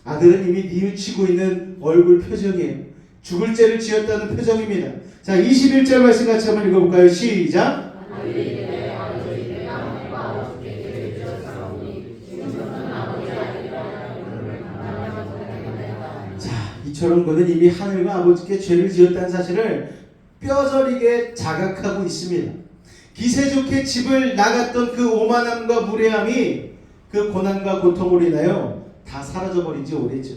아들은 이미 뉘우치고 있는 얼굴 표정이에요. 죽을 죄를 지었다는 표정입니다. 자, 21절 말씀 같이 한번 읽어볼까요? 시작. 자, 이처럼 그는 이미 하늘과 아버지께 죄를 지었다는 사실을 뼈저리게 자각하고 있습니다. 기세 좋게 집을 나갔던 그 오만함과 무례함이 그 고난과 고통으로 인하여 다 사라져버린 지 오래죠.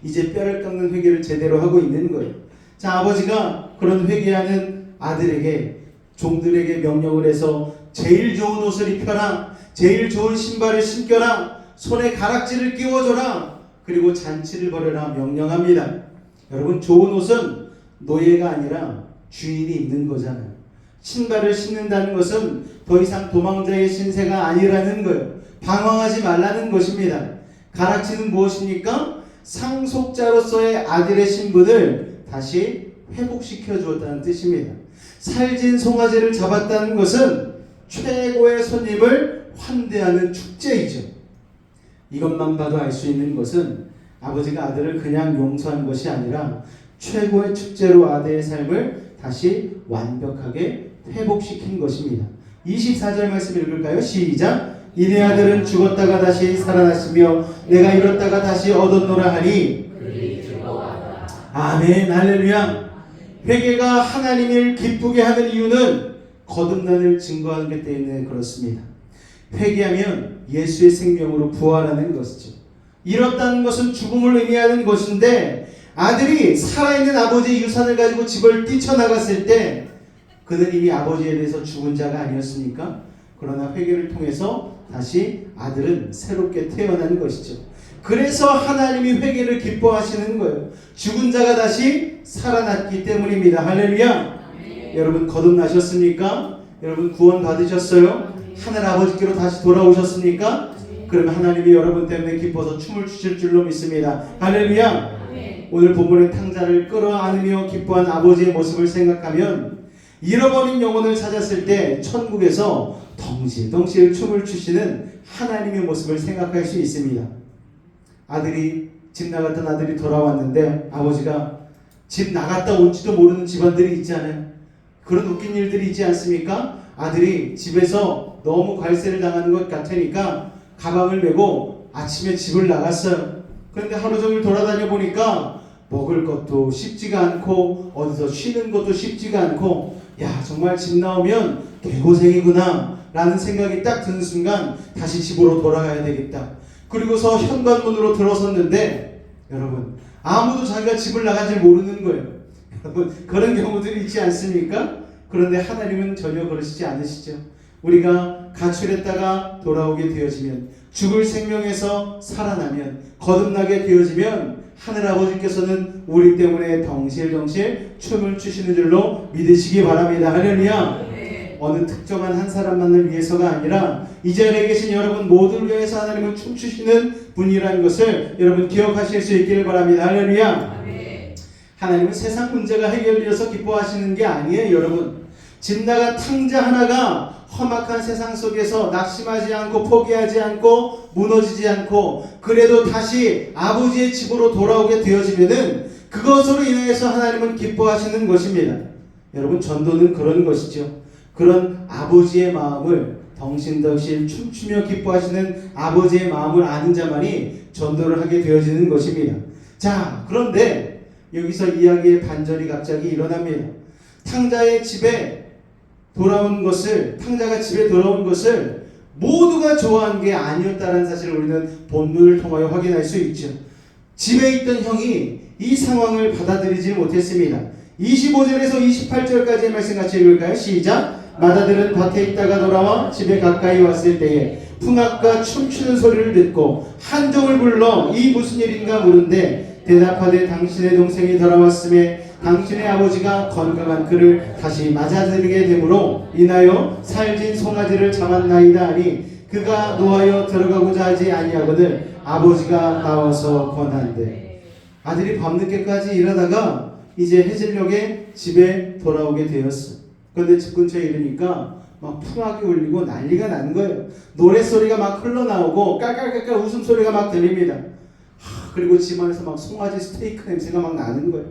이제 뼈를 깎는 회개를 제대로 하고 있는 거예요. 자, 아버지가 그런 회개하는 아들에게, 종들에게 명령을 해서 제일 좋은 옷을 입혀라, 제일 좋은 신발을 신겨라, 손에 가락지를 끼워줘라, 그리고 잔치를 벌여라 명령합니다. 여러분, 좋은 옷은 노예가 아니라 주인이 입는 거잖아요. 신발을 신는다는 것은 더 이상 도망자의 신세가 아니라는 거예요. 방황하지 말라는 것입니다. 가락지는 무엇입니까? 상속자로서의 아들의 신분을 다시 회복시켜 주었다는 뜻입니다. 살진 송아지를 잡았다는 것은 최고의 손님을 환대하는 축제이죠. 이것만 봐도 알 수 있는 것은 아버지가 아들을 그냥 용서한 것이 아니라 최고의 축제로 아들의 삶을 다시 완벽하게 회복시킨 것입니다. 24절 말씀 읽을까요? 시작. 이내 아들은 죽었다가 다시 살아났으며 내가 잃었다가 다시 얻었노라 하니. 아멘, 할렐루야. 회개가 하나님을 기쁘게 하는 이유는 거듭남을 증거하는 것 때문에 그렇습니다. 회개하면 예수의 생명으로 부활하는 것이죠. 잃었다는 것은 죽음을 의미하는 것인데, 아들이 살아있는 아버지의 유산을 가지고 집을 뛰쳐나갔을 때 그는 이미 아버지에 대해서 죽은 자가 아니었습니까? 그러나 회개를 통해서 다시 아들은 새롭게 태어나는 것이죠. 그래서 하나님이 회개를 기뻐하시는 거예요. 죽은 자가 다시 살아났기 때문입니다. 할렐루야. 여러분, 거듭나셨습니까? 여러분, 구원 받으셨어요? 하늘 아버지께로 다시 돌아오셨습니까? 그러면 하나님이 여러분 때문에 기뻐서 춤을 추실 줄로 믿습니다. 할렐루야. 오늘 본문의 탕자를 끌어안으며 기뻐한 아버지의 모습을 생각하면 잃어버린 영혼을 찾았을 때 천국에서 덩실덩실 춤을 추시는 하나님의 모습을 생각할 수 있습니다. 아들이, 집 나갔던 아들이 돌아왔는데 아버지가 집 나갔다 온지도 모르는 집안들이 있잖아요. 그런 웃긴 일들이 있지 않습니까? 아들이 집에서 너무 괄세를 당하는 것 같으니까 가방을 메고 아침에 집을 나갔어요. 그런데 하루 종일 돌아다녀 보니까 먹을 것도 쉽지가 않고 어디서 쉬는 것도 쉽지가 않고, 야, 정말 집 나오면 개고생이구나 라는 생각이 딱 드는 순간 다시 집으로 돌아가야 되겠다. 그리고서 현관문으로 들어섰는데 여러분, 아무도 자기가 집을 나간 줄 모르는 거예요. 여러분, 그런 경우들이 있지 않습니까? 그런데 하나님은 전혀 그러시지 않으시죠. 우리가 가출했다가 돌아오게 되어지면, 죽을 생명에서 살아나면, 거듭나게 되어지면 하늘아버지께서는 우리 때문에 덩실덩실 춤을 추시는 줄로 믿으시기 바랍니다. 할렐루야. 어느 특정한 한 사람만을 위해서가 아니라 이 자리에 계신 여러분 모두를 위해서 하나님은 춤추시는 분이라는 것을 여러분 기억하실 수 있기를 바랍니다. 할렐루야. 하나님은 세상 문제가 해결되어서 기뻐하시는 게 아니에요. 여러분, 집 나간 탕자 하나가 험악한 세상 속에서 낙심하지 않고 포기하지 않고 무너지지 않고 그래도 다시 아버지의 집으로 돌아오게 되어지면은 그것으로 인해서 하나님은 기뻐하시는 것입니다. 여러분, 전도는 그런 것이죠. 그런 아버지의 마음을 덩실덩실 춤추며 기뻐하시는 아버지의 마음을 아는 자만이 전도를 하게 되어지는 것입니다. 자, 그런데 여기서 이야기의 반전이 갑자기 일어납니다. 탕자가 집에 돌아온 것을 모두가 좋아한 게 아니었다는 사실을 우리는 본문을 통하여 확인할 수 있죠. 집에 있던 형이 이 상황을 받아들이지 못했습니다. 25절에서 28절까지의 말씀 같이 읽을까요? 시작! 마다들은 밭에 있다가 돌아와 집에 가까이 왔을 때에 풍악과 춤추는 소리를 듣고 한 종을 불러 이 무슨 일인가 물은데 대답하되 당신의 동생이 돌아왔음에 당신의 아버지가 건강한 그를 다시 맞아들이게 되므로 인하여 살진 송아지를 잡았나이다 하니 그가 노하여 들어가고자 하지 아니하거늘 아버지가 나와서 권한대. 아들이 밤늦게까지 일하다가 이제 해질녘에 집에 돌아오게 되었어. 그런데 집 근처에 이르니까 막 풍악이 울리고 난리가 난 거예요. 노랫소리가 막 흘러나오고 깔깔깔깔 웃음소리가 막 들립니다. 그리고 집안에서 막 송아지 스테이크 냄새가 막 나는 거예요.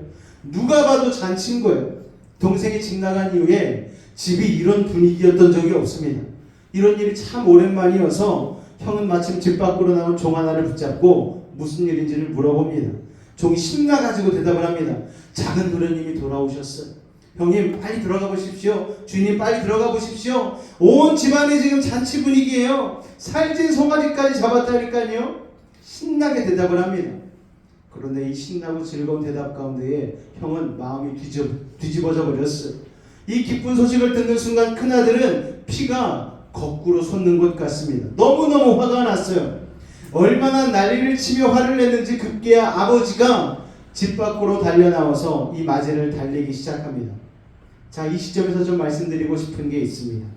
누가 봐도 잔치인 거예요. 동생이 집 나간 이후에 집이 이런 분위기였던 적이 없습니다. 이런 일이 참 오랜만이어서 형은 마침 집 밖으로 나온 종 하나를 붙잡고 무슨 일인지를 물어봅니다. 종이 신나가지고 대답을 합니다. 작은 도련님이 돌아오셨어요. 형님 빨리 들어가 보십시오. 주인님 빨리 들어가 보십시오. 온 집안이 지금 잔치 분위기예요. 살진 송아지까지 잡았다니까요. 신나게 대답을 합니다. 그런데 이 신나고 즐거운 대답 가운데에 형은 마음이 뒤집어져 버렸어요. 이 기쁜 소식을 듣는 순간 큰아들은 피가 거꾸로 솟는 것 같습니다. 너무너무 화가 났어요. 얼마나 난리를 치며 화를 냈는지 급기야 아버지가 집 밖으로 달려나와서 이 맞이를 달리기 시작합니다. 자, 이 시점에서 좀 말씀드리고 싶은 게 있습니다.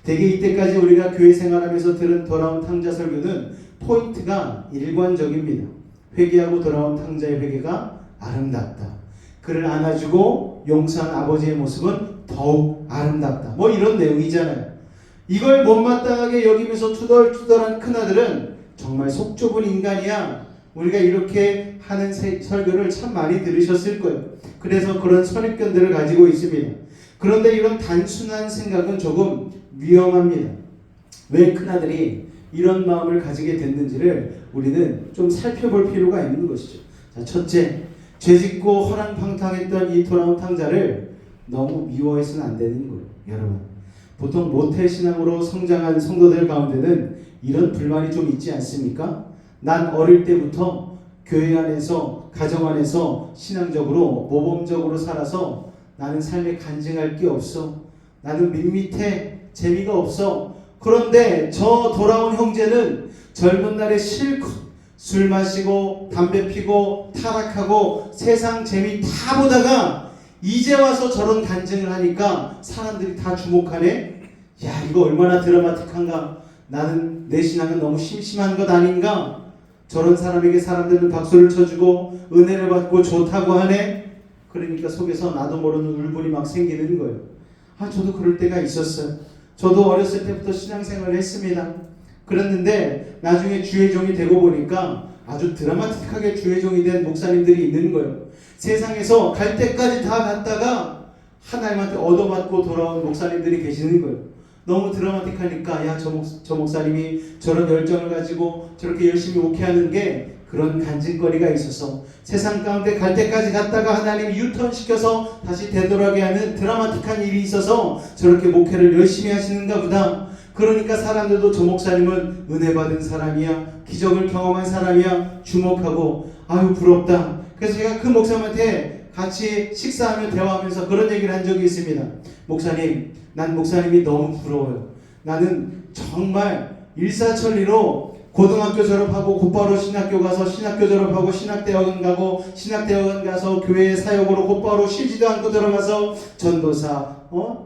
대개 이때까지 우리가 교회 생활하면서 들은 돌아온 탕자 설교는 포인트가 일관적입니다. 회개하고 돌아온 탕자의 회개가 아름답다. 그를 안아주고 용서한 아버지의 모습은 더욱 아름답다. 뭐 이런 내용이잖아요. 이걸 못마땅하게 여기면서 투덜투덜한 큰아들은 정말 속 좁은 인간이야. 우리가 이렇게 하는 설교를 참 많이 들으셨을 거예요. 그래서 그런 선입견들을 가지고 있습니다. 그런데 이런 단순한 생각은 조금 위험합니다. 왜 큰아들이 이런 마음을 가지게 됐는지를 우리는 좀 살펴볼 필요가 있는 것이죠. 자, 첫째, 죄짓고 허랑방탕했던 이 돌아온 탕자를 너무 미워해서는 안 되는 거예요. 여러분, 보통 모태신앙으로 성장한 성도들 가운데는 이런 불만이 좀 있지 않습니까? 난 어릴 때부터 교회 안에서 가정 안에서 신앙적으로 모범적으로 살아서 나는 삶에 간증할 게 없어. 나는 밋밋해. 재미가 없어. 그런데 저 돌아온 형제는 젊은 날에 실컷 술 마시고 담배 피고 타락하고 세상 재미 다 보다가 이제 와서 저런 간증을 하니까 사람들이 다 주목하네. 야, 이거 얼마나 드라마틱한가. 나는 내 신앙은 너무 심심한 것 아닌가. 저런 사람에게 사람들은 박수를 쳐주고 은혜를 받고 좋다고 하네. 그러니까 속에서 나도 모르는 울분이 막 생기는 거예요. 아, 저도 그럴 때가 있었어요. 저도 어렸을 때부터 신앙생활을 했습니다. 그랬는데 나중에 주의 종이 되고 보니까 아주 드라마틱하게 주의 종이 된 목사님들이 있는 거예요. 세상에서 갈 때까지 다 갔다가 하나님한테 얻어맞고 돌아온 목사님들이 계시는 거예요. 너무 드라마틱하니까 야, 저 목사님이 저런 열정을 가지고 저렇게 열심히 목회하는 게 그런 간증거리가 있어서 세상 가운데 갈 때까지 갔다가 하나님이 유턴시켜서 다시 되돌아게 하는 드라마틱한 일이 있어서 저렇게 목회를 열심히 하시는가 보다. 그러니까 사람들도 저 목사님은 은혜 받은 사람이야, 기적을 경험한 사람이야 주목하고 아유 부럽다. 그래서 제가 그 목사님한테 같이 식사하며 대화하면서 그런 얘기를 한 적이 있습니다. 목사님, 난 목사님이 너무 부러워요. 나는 정말 일사천리로 고등학교 졸업하고 곧바로 신학교 가서 신학교 졸업하고 신학대학원 가고 신학대학원 가서 교회 사역으로 곧바로 쉬지도 않고 들어가서 전도사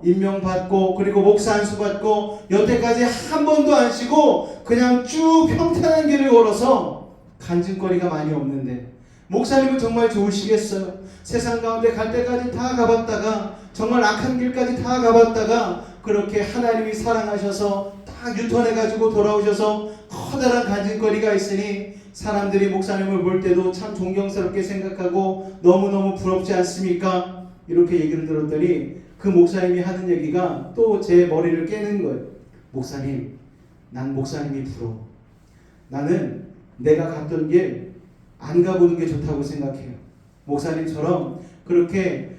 임명받고 그리고 목사 안수 받고 여태까지 한 번도 안 쉬고 그냥 쭉 평탄한 길을 걸어서 간증거리가 많이 없는데 목사님은 정말 좋으시겠어요. 세상 가운데 갈 때까지 다 가봤다가 정말 악한 길까지 다 가봤다가 그렇게 하나님이 사랑하셔서 딱 유턴해가지고 돌아오셔서 커다란 간증거리가 있으니 사람들이 목사님을 볼 때도 참 존경스럽게 생각하고 너무너무 부럽지 않습니까? 이렇게 얘기를 들었더니 그 목사님이 하는 얘기가 또 제 머리를 깨는 거예요. 목사님, 난 목사님이 부러워. 나는 내가 갔던 길 안 가보는 게 좋다고 생각해요. 목사님처럼 그렇게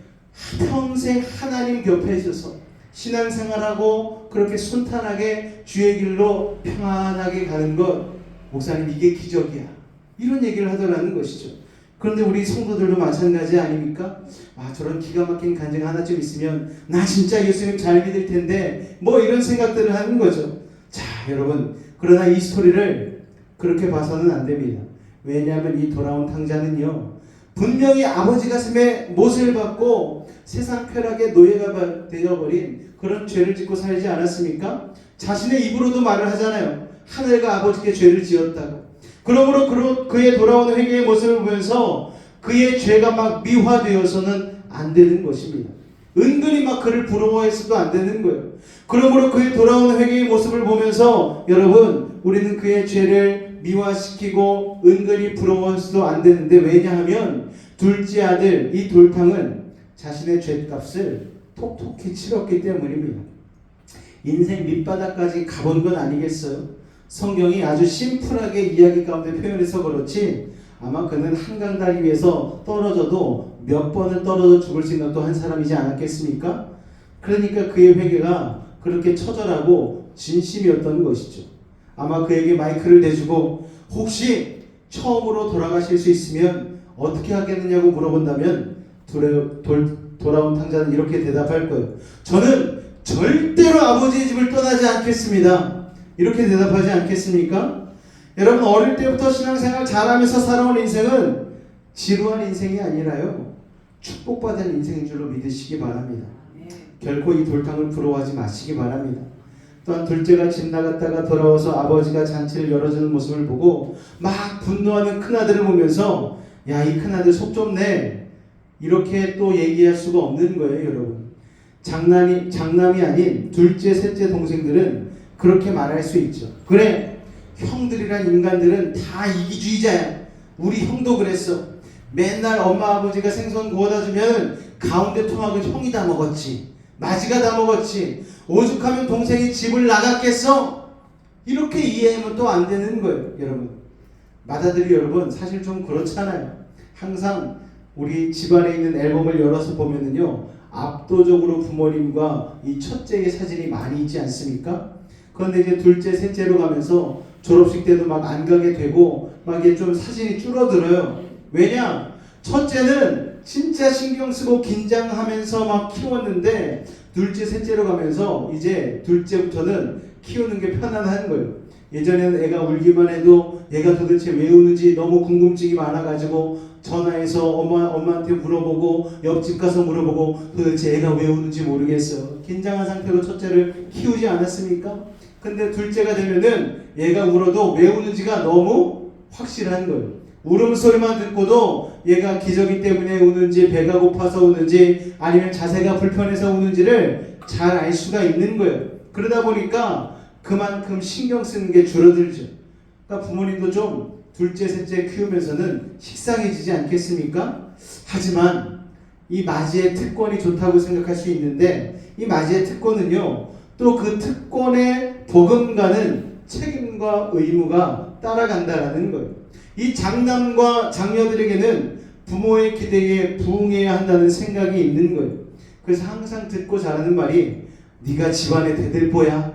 평생 하나님 곁에 있어서 신앙생활하고 그렇게 순탄하게 주의 길로 평안하게 가는 것, 목사님 이게 기적이야. 이런 얘기를 하더라는 것이죠. 그런데 우리 성도들도 마찬가지 아닙니까? 저런 기가 막힌 간증 하나쯤 있으면 나 진짜 예수님 잘 믿을 텐데 뭐 이런 생각들을 하는 거죠. 자, 여러분, 그러나 이 스토리를 그렇게 봐서는 안 됩니다. 왜냐하면 이 돌아온 탕자는요, 분명히 아버지 가슴에 못을 받고 세상 쾌락의 노예가 되어버린 그런 죄를 짓고 살지 않았습니까? 자신의 입으로도 말을 하잖아요. 하늘과 아버지께 죄를 지었다고. 그러므로 그의 돌아오는 회개의 모습을 보면서 그의 죄가 막 미화되어서는 안 되는 것입니다. 은근히 막 그를 부러워해서도 안 되는 거예요. 그러므로 그의 돌아오는 회개의 모습을 보면서 여러분, 우리는 그의 죄를 미화시키고 은근히 부러워해서도 안 되는데, 왜냐하면 둘째 아들 이 돌탕은 자신의 죄값을 톡톡히 치렀기 때문입니다. 인생 밑바닥까지 가본 건 아니겠어요? 성경이 아주 심플하게 이야기 가운데 표현해서 그렇지 아마 그는 한강 다리 위에서 떨어져도 몇 번을 떨어져 죽을 생각도 한 사람이지 않았겠습니까? 그러니까 그의 회개가 그렇게 처절하고 진심이었던 것이죠. 아마 그에게 마이크를 대주고 혹시 처음으로 돌아가실 수 있으면 어떻게 하겠느냐고 물어본다면 돌아온 탕자는 이렇게 대답할 거예요. 저는 절대로 아버지의 집을 떠나지 않겠습니다. 이렇게 대답하지 않겠습니까? 여러분, 어릴 때부터 신앙생활 잘하면서 살아온 인생은 지루한 인생이 아니라요, 축복받은 인생인 줄로 믿으시기 바랍니다. 결코 이 돌탕을 부러워하지 마시기 바랍니다. 또한 둘째가 집 나갔다가 돌아와서 아버지가 잔치를 열어주는 모습을 보고 막 분노하는 큰아들을 보면서 야, 이 큰아들 속 좁네, 이렇게 또 얘기할 수가 없는 거예요. 여러분, 장남이 아닌 둘째 셋째 동생들은 그렇게 말할 수 있죠. 그래, 형들이란 인간들은 다 이기주의자야. 우리 형도 그랬어. 맨날 엄마 아버지가 생선 구워다 주면 가운데 토막은 형이 다 먹었지, 마지가 다 먹었지, 오죽하면 동생이 집을 나갔겠어? 이렇게 이해하면 또 안 되는 거예요. 여러분, 맏아들이 여러분 사실 좀 그렇잖아요. 항상 우리 집안에 있는 앨범을 열어서 보면은요, 압도적으로 부모님과 이 첫째의 사진이 많이 있지 않습니까? 그런데 이제 둘째 셋째로 가면서 졸업식 때도 막 안 가게 되고 막 이게 좀 사진이 줄어들어요. 왜냐? 첫째는 진짜 신경 쓰고 긴장하면서 막 키웠는데 둘째 셋째로 가면서 이제 둘째부터는 키우는 게 편안한 거예요. 예전에는 애가 울기만 해도 얘가 도대체 왜 우는지 너무 궁금증이 많아가지고 전화해서 엄마한테 물어보고 옆집 가서 물어보고 도대체 애가 왜 우는지 모르겠어요. 긴장한 상태로 첫째를 키우지 않았습니까? 근데 둘째가 되면은 얘가 울어도 왜 우는지가 너무 확실한 거예요. 울음소리만 듣고도 얘가 기저귀 때문에 우는지 배가 고파서 우는지 아니면 자세가 불편해서 우는지를 잘 알 수가 있는 거예요. 그러다 보니까 그만큼 신경 쓰는 게 줄어들죠. 그러니까 부모님도 좀 둘째 셋째 키우면서는 식상해지지 않겠습니까? 하지만 이 맞이의 특권이 좋다고 생각할 수 있는데, 이 맞이의 특권은요, 또 그 특권에 버금가는 책임과 의무가 따라간다라는 거예요. 이 장남과 장녀들에게는 부모의 기대에 부응해야 한다는 생각이 있는 거예요. 그래서 항상 듣고 자라는 말이 네가 집안의 대들보야,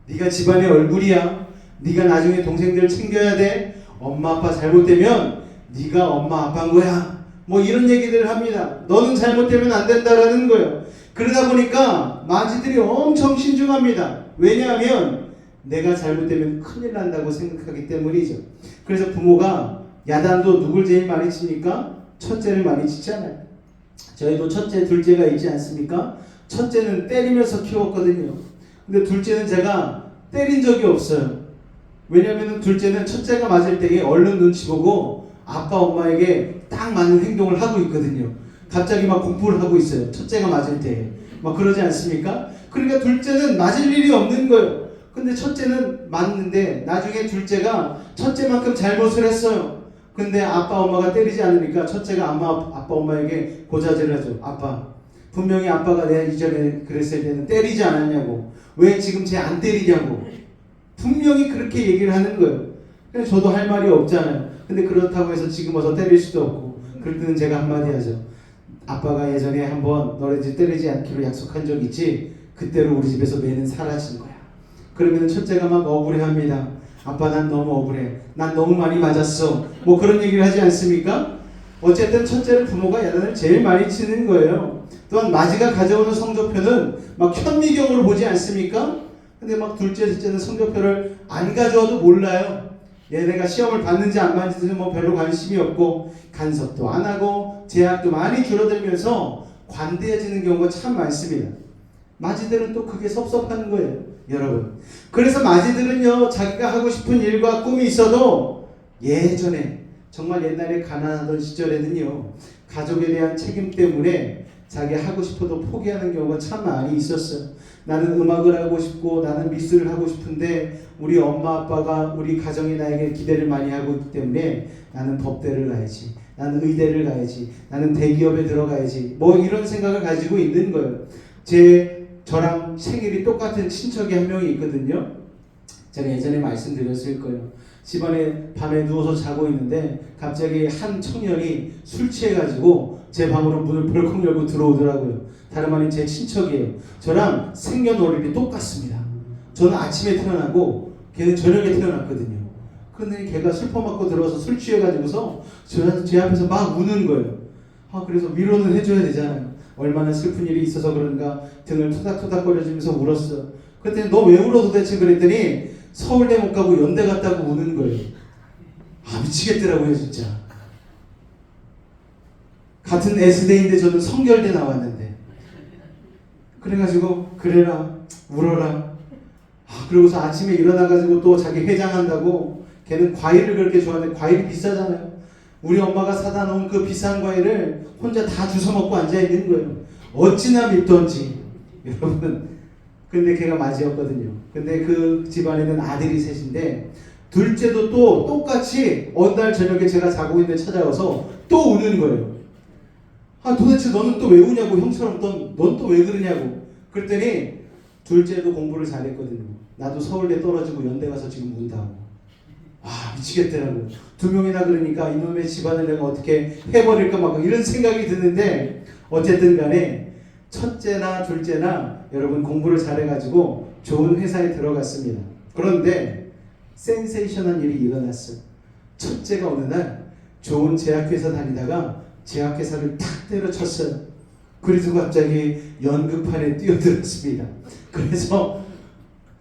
네가 집안의 얼굴이야, 네가 나중에 동생들 챙겨야 돼, 엄마 아빠 잘못되면 네가 엄마 아빠인 거야, 뭐 이런 얘기들을 합니다. 너는 잘못되면 안 된다라는 거예요. 그러다 보니까 마지들이 엄청 신중합니다. 왜냐하면 내가 잘못되면 큰일 난다고 생각하기 때문이죠. 그래서 부모가 야단도 누굴 제일 많이 칩니까? 첫째를 많이 치잖아요. 저희도 첫째 둘째가 있지 않습니까? 첫째는 때리면서 키웠거든요. 근데 둘째는 제가 때린 적이 없어요. 왜냐하면 둘째는 첫째가 맞을 때에 얼른 눈치 보고 아빠 엄마에게 딱 맞는 행동을 하고 있거든요. 갑자기 막 공부를 하고 있어요. 첫째가 맞을 때 막 그러지 않습니까? 그러니까 둘째는 맞을 일이 없는 거예요. 근데 첫째는 맞는데 나중에 둘째가 첫째만큼 잘못을 했어요. 근데 아빠 엄마가 때리지 않으니까 첫째가 아빠 엄마에게 고자질을 하죠. 아빠, 분명히 아빠가 내가 이전에 그랬을 때는 때리지 않았냐고, 왜 지금 쟤 안 때리냐고 분명히 그렇게 얘기를 하는 거예요. 그래서 저도 할 말이 없잖아요. 근데 그렇다고 해서 지금 와서 때릴 수도 없고, 그럴 때는 제가 한마디 하죠. 아빠가 예전에 한번 너네 집 때리지 않기로 약속한 적 있지? 그때로 우리 집에서 매는 사라진 거야. 그러면 첫째가 막 억울해합니다. 아빠, 난 너무 억울해. 난 너무 많이 맞았어. 뭐 그런 얘기를 하지 않습니까? 어쨌든 첫째를 부모가 야단을 제일 많이 치는 거예요. 또한 마지가 가져오는 성적표는 막 현미경으로 보지 않습니까? 근데 막 둘째, 셋째는 성적표를 안 가져와도 몰라요. 얘네가 시험을 봤는지 안 봤는지 뭐 별로 관심이 없고, 간섭도 안 하고 재학도 많이 줄어들면서 관대해지는 경우가 참 많습니다. 마지들은 또 그게 섭섭한 거예요, 여러분. 그래서 마지들은요, 자기가 하고 싶은 일과 꿈이 있어도 예전에 정말 옛날에 가난하던 시절에는요, 가족에 대한 책임 때문에 자기 하고 싶어도 포기하는 경우가 참 많이 있었어요. 나는 음악을 하고 싶고 나는 미술을 하고 싶은데 우리 엄마 아빠가 우리 가정이 나에게 기대를 많이 하고 있기 때문에 나는 법대를 가야지, 나는 의대를 가야지, 나는 대기업에 들어가야지, 뭐 이런 생각을 가지고 있는 거예요. 저랑 생일이 똑같은 친척이 한 명이 있거든요. 제가 예전에 말씀드렸을 거예요. 집안에 밤에 누워서 자고 있는데 갑자기 한 청년이 술 취해가지고 제 방으로 문을 벌컥 열고 들어오더라고요. 다름 아닌 제 친척이에요. 저랑 생년월일이 똑같습니다. 저는 아침에 태어나고 걔는 저녁에 태어났거든요. 그런데 걔가 슬퍼 맞고 들어와서 술 취해가지고서 제 앞에서 막 우는 거예요. 그래서 위로는 해줘야 되잖아요. 얼마나 슬픈 일이 있어서 그런가 등을 토닥토닥거려주면서 울었어. 그랬더니 너 왜 울어 도대체 그랬더니 서울대 못 가고 연대 갔다고 우는 거예요. 미치겠더라고요 진짜. 같은 S대인데 저는 성결대 나왔는데. 그래가지고 그래라 울어라. 그러고서 아침에 일어나가지고 또 자기 해장한다고, 걔는 과일을 그렇게 좋아하는데 과일이 비싸잖아요. 우리 엄마가 사다 놓은 그 비싼 과일을 혼자 다 주워 먹고 앉아있는 거예요. 어찌나 밉던지 여러분. 근데 걔가 맞이였거든요. 근데 그 집안에는 아들이 셋인데 둘째도 또 똑같이 어느 날 저녁에 제가 자고 있는데 찾아와서 또 우는 거예요. 도대체 너는 또 왜 우냐고, 형처럼 넌 또 왜 그러냐고. 그랬더니 둘째도 공부를 잘했거든요. 나도 서울대 떨어지고 연대 가서 지금 운다고. 미치겠더라고. 두 명이나 그러니까 이놈의 집안을 내가 어떻게 해버릴까 막 이런 생각이 드는데, 어쨌든 간에 첫째나 둘째나 여러분 공부를 잘해가지고 좋은 회사에 들어갔습니다. 그런데 센세이션한 일이 일어났어요. 첫째가 어느 날 좋은 제약회사 다니다가 제약회사를 탁 때려쳤어요. 그래서 갑자기 연극판에 뛰어들었습니다. 그래서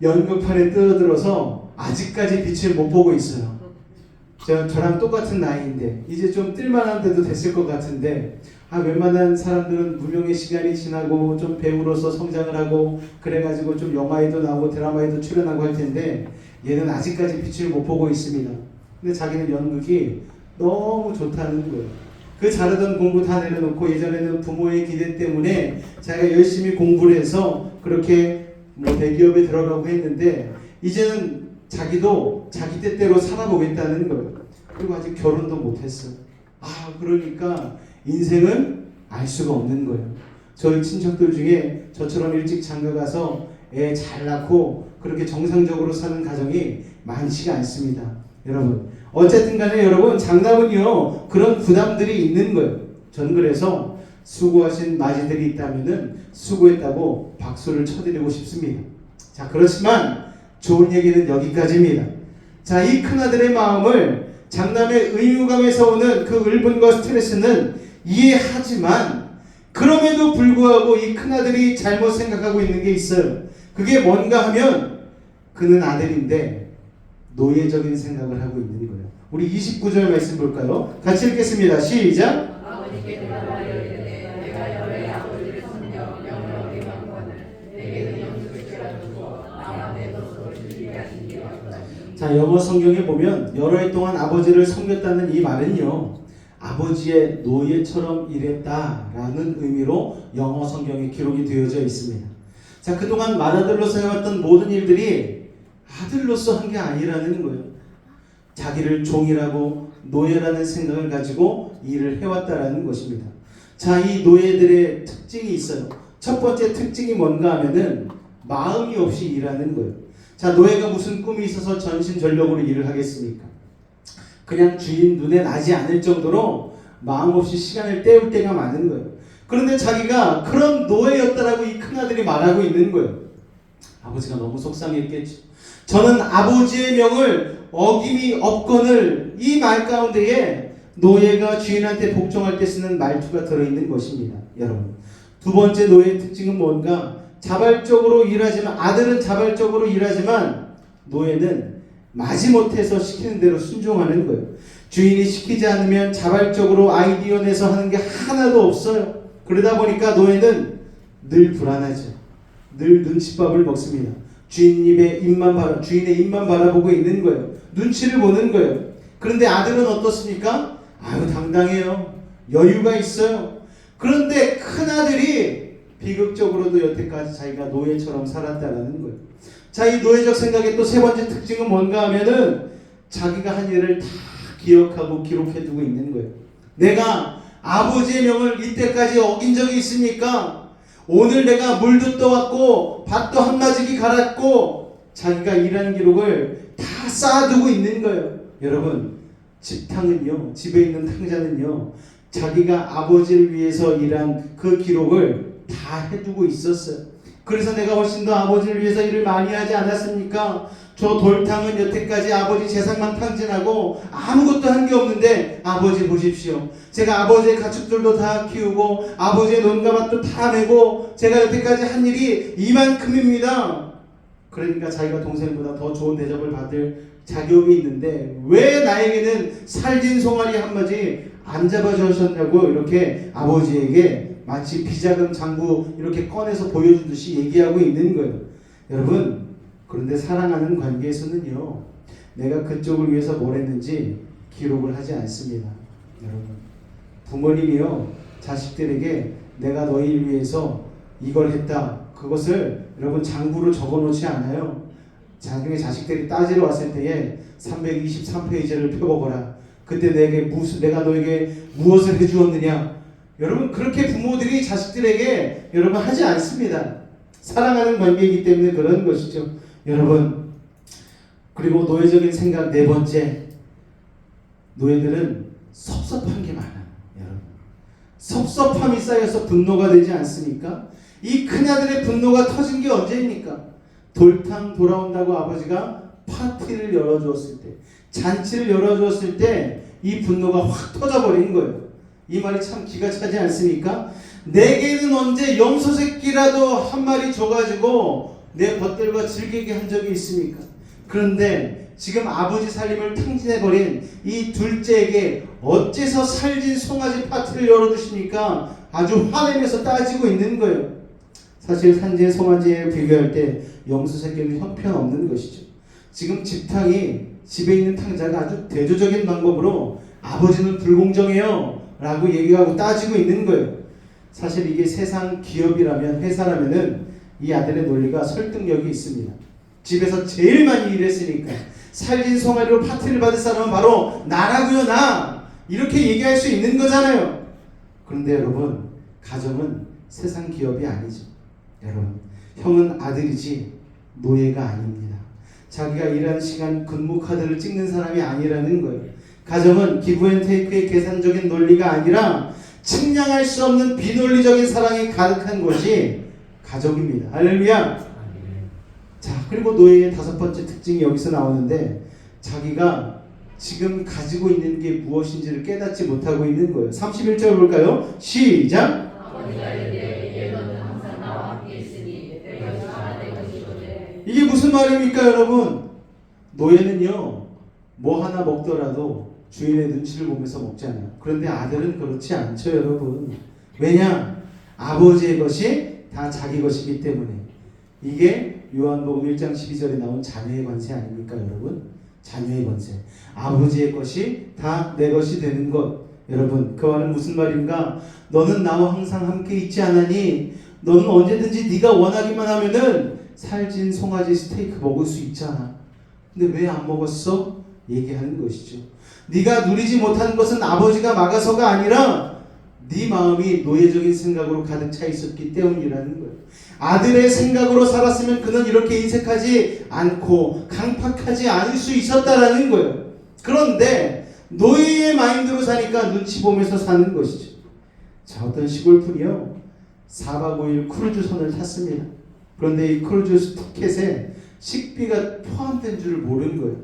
연극판에 뛰어들어서 아직까지 빛을 못 보고 있어요. 저랑 똑같은 나이인데 이제 좀 뜰만한 데도 됐을 것 같은데, 웬만한 사람들은 무명의 시간이 지나고 좀 배우로서 성장을 하고 그래가지고 좀 영화에도 나오고 드라마에도 출연하고 할 텐데 얘는 아직까지 빛을 못 보고 있습니다. 근데 자기는 연극이 너무 좋다는 거예요. 그 잘하던 공부 다 내려놓고, 예전에는 부모의 기대 때문에 자기가 열심히 공부를 해서 그렇게 뭐 대기업에 들어가고 했는데 이제는 자기도 자기 뜻대로 살아보겠다는 거예요. 그리고 아직 결혼도 못했어요. 그러니까 인생은 알 수가 없는 거예요. 저희 친척들 중에 저처럼 일찍 장가가서 애 잘 낳고 그렇게 정상적으로 사는 가정이 많지가 않습니다. 여러분, 어쨌든 간에 여러분, 장남은요 그런 부담들이 있는 거예요. 전 그래서 수고하신 마지들이 있다면은 수고했다고 박수를 쳐드리고 싶습니다. 자, 그렇지만 좋은 얘기는 여기까지입니다. 자, 이 큰아들의 마음을 장남의 의무감에서 오는 그 울분과 스트레스는 이해하지만, 그럼에도 불구하고 이 큰아들이 잘못 생각하고 있는 게 있어요. 그게 뭔가 하면 그는 아들인데 노예적인 생각을 하고 있는 거예요. 우리 29절 말씀 볼까요? 같이 읽겠습니다. 시작. 아버지께 대답하여 내가 너의 아버지를 섬겨 명령하게 만건을 내게는 영수증이라 두고 나와 내 것으로 주리게 하시기를. 자, 영어 성경에 보면 여러 해 동안 아버지를 섬겼다는 이 말은요, 아버지의 노예처럼 일했다라는 의미로 영어 성경에 기록이 되어져 있습니다. 자, 그동안 맏아들로서 해왔던 모든 일들이 아들로서 한 게 아니라는 거예요. 자기를 종이라고 노예라는 생각을 가지고 일을 해왔다라는 것입니다. 자, 이 노예들의 특징이 있어요. 첫 번째 특징이 뭔가 하면은 마음이 없이 일하는 거예요. 자, 노예가 무슨 꿈이 있어서 전신전력으로 일을 하겠습니까? 그냥 주인 눈에 나지 않을 정도로 마음 없이 시간을 때울 때가 많은 거예요. 그런데 자기가 그런 노예였다라고 이 큰아들이 말하고 있는 거예요. 아버지가 너무 속상했겠죠. 저는 아버지의 명을 어김이 없거늘, 이 말 가운데에 노예가 주인한테 복종할 때 쓰는 말투가 들어있는 것입니다. 여러분, 두 번째 노예의 특징은 뭔가? 자발적으로 일하지만, 아들은 자발적으로 일하지만 노예는 마지못해서 시키는 대로 순종하는 거예요. 주인이 시키지 않으면 자발적으로 아이디어 내서 하는 게 하나도 없어요. 그러다 보니까 노예는 늘 불안하죠. 늘 눈칫밥을 먹습니다. 주인의 입만 바라보고 있는 거예요. 눈치를 보는 거예요. 그런데 아들은 어떻습니까? 아유, 당당해요. 여유가 있어요. 그런데 큰아들이 비극적으로도 여태까지 자기가 노예처럼 살았다라는 거예요. 자, 이 노예적 생각의 또 세 번째 특징은 뭔가 하면은 자기가 한 일을 다 기억하고 기록해두고 있는 거예요. 내가 아버지의 명을 이때까지 어긴 적이 있습니까? 오늘 내가 물도 떠왔고 밭도 한마지기 갈았고, 자기가 일한 기록을 다 쌓아두고 있는 거예요. 여러분, 집탕은요, 집에 있는 탕자는요, 자기가 아버지를 위해서 일한 그 기록을 다 해두고 있었어요. 그래서 내가 훨씬 더 아버지를 위해서 일을 많이 하지 않았습니까? 저 돌탕은 여태까지 아버지 재산만 탕진하고 아무것도 한 게 없는데, 아버지 보십시오. 제가 아버지의 가축들도 다 키우고 아버지의 논가밭도 다 내고 제가 여태까지 한 일이 이만큼입니다. 그러니까 자기가 동생보다 더 좋은 대접을 받을 자격이 있는데 왜 나에게는 살진 송아리 한 마리 안 잡아주셨냐고 이렇게 아버지에게 마치 비자금 장부 이렇게 꺼내서 보여주듯이 얘기하고 있는 거예요. 여러분, 그런데 사랑하는 관계에서는요, 내가 그쪽을 위해서 뭘 했는지 기록을 하지 않습니다. 여러분, 부모님이요, 자식들에게 내가 너희를 위해서 이걸 했다, 그것을 여러분 장부로 적어놓지 않아요. 자기의 자식들이 따지러 왔을 때에 323페이지를 펴보거라. 그때 내가 너에게 무엇을 해주었느냐. 여러분, 그렇게 부모들이 자식들에게 여러분 하지 않습니다. 사랑하는 관계이기 때문에 그런 것이죠. 여러분, 그리고 노예적인 생각 네 번째, 노예들은 섭섭한 게 많아요. 여러분, 섭섭함이 쌓여서 분노가 되지 않습니까? 이 큰아들의 분노가 터진 게 언제입니까? 돌탕 돌아온다고 아버지가 파티를 열어주었을 때, 잔치를 열어주었을 때 이 분노가 확 터져버린 거예요. 이 말이 참 기가 차지 않습니까? 내게는 언제 염소 새끼라도 한 마리 줘가지고 내 벗들과 즐기게 한 적이 있습니까? 그런데 지금 아버지 살림을 탕진해버린 이 둘째에게 어째서 살진 송아지 파티를 열어주십니까? 아주 화내면서 따지고 있는 거예요. 사실 산지의 송아지에 비교할 때 염소 새끼는 형편없는 것이죠. 지금 집탕이, 집에 있는 탕자가 아주 대조적인 방법으로 아버지는 불공정해요 라고 얘기하고 따지고 있는 거예요. 사실 이게 세상 기업이라면, 회사라면은 이 아들의 논리가 설득력이 있습니다. 집에서 제일 많이 일했으니까 살진 송아리로 파티를 받을 사람은 바로 나라고요, 나! 이렇게 얘기할 수 있는 거잖아요. 그런데 여러분, 가정은 세상 기업이 아니죠. 여러분, 형은 아들이지 노예가 아닙니다. 자기가 일하는 시간 근무 카드를 찍는 사람이 아니라는 거예요. 가정은 기브앤테이크의 계산적인 논리가 아니라 측량할 수 없는 비논리적인 사랑이 가득한 것이 가족입니다. 할렐루야. 자, 그리고 노예의 다섯 번째 특징이 여기서 나오는데, 자기가 지금 가지고 있는 게 무엇인지를 깨닫지 못하고 있는 거예요. 31절 볼까요? 시작. 이게 무슨 말입니까, 여러분? 노예는요, 뭐 하나 먹더라도 주인의 눈치를 보면서 먹잖아요. 그런데 아들은 그렇지 않죠, 여러분. 왜냐? 아버지의 것이 다 자기 것이기 때문에. 이게 요한복음 1장 12절에 나온 자녀의 권세 아닙니까, 여러분? 자녀의 권세. 아버지의 것이 다 내 것이 되는 것. 여러분, 그 말은 무슨 말인가? 너는 나와 항상 함께 있지 않으니 너는 언제든지 네가 원하기만 하면은 살진 송아지 스테이크 먹을 수 있잖아. 근데 왜 안 먹었어? 얘기하는 것이죠. 네가 누리지 못한 것은 아버지가 막아서가 아니라 네 마음이 노예적인 생각으로 가득 차 있었기 때문이라는 거예요. 아들의 생각으로 살았으면 그는 이렇게 인색하지 않고 강팍하지 않을 수 있었다라는 거예요. 그런데 노예의 마인드로 사니까 눈치 보면서 사는 것이죠. 자, 어떤 시골분이요 4박 5일 크루즈선을 탔습니다. 그런데 이 크루즈 티켓에 식비가 포함된 줄 모르는 거예요.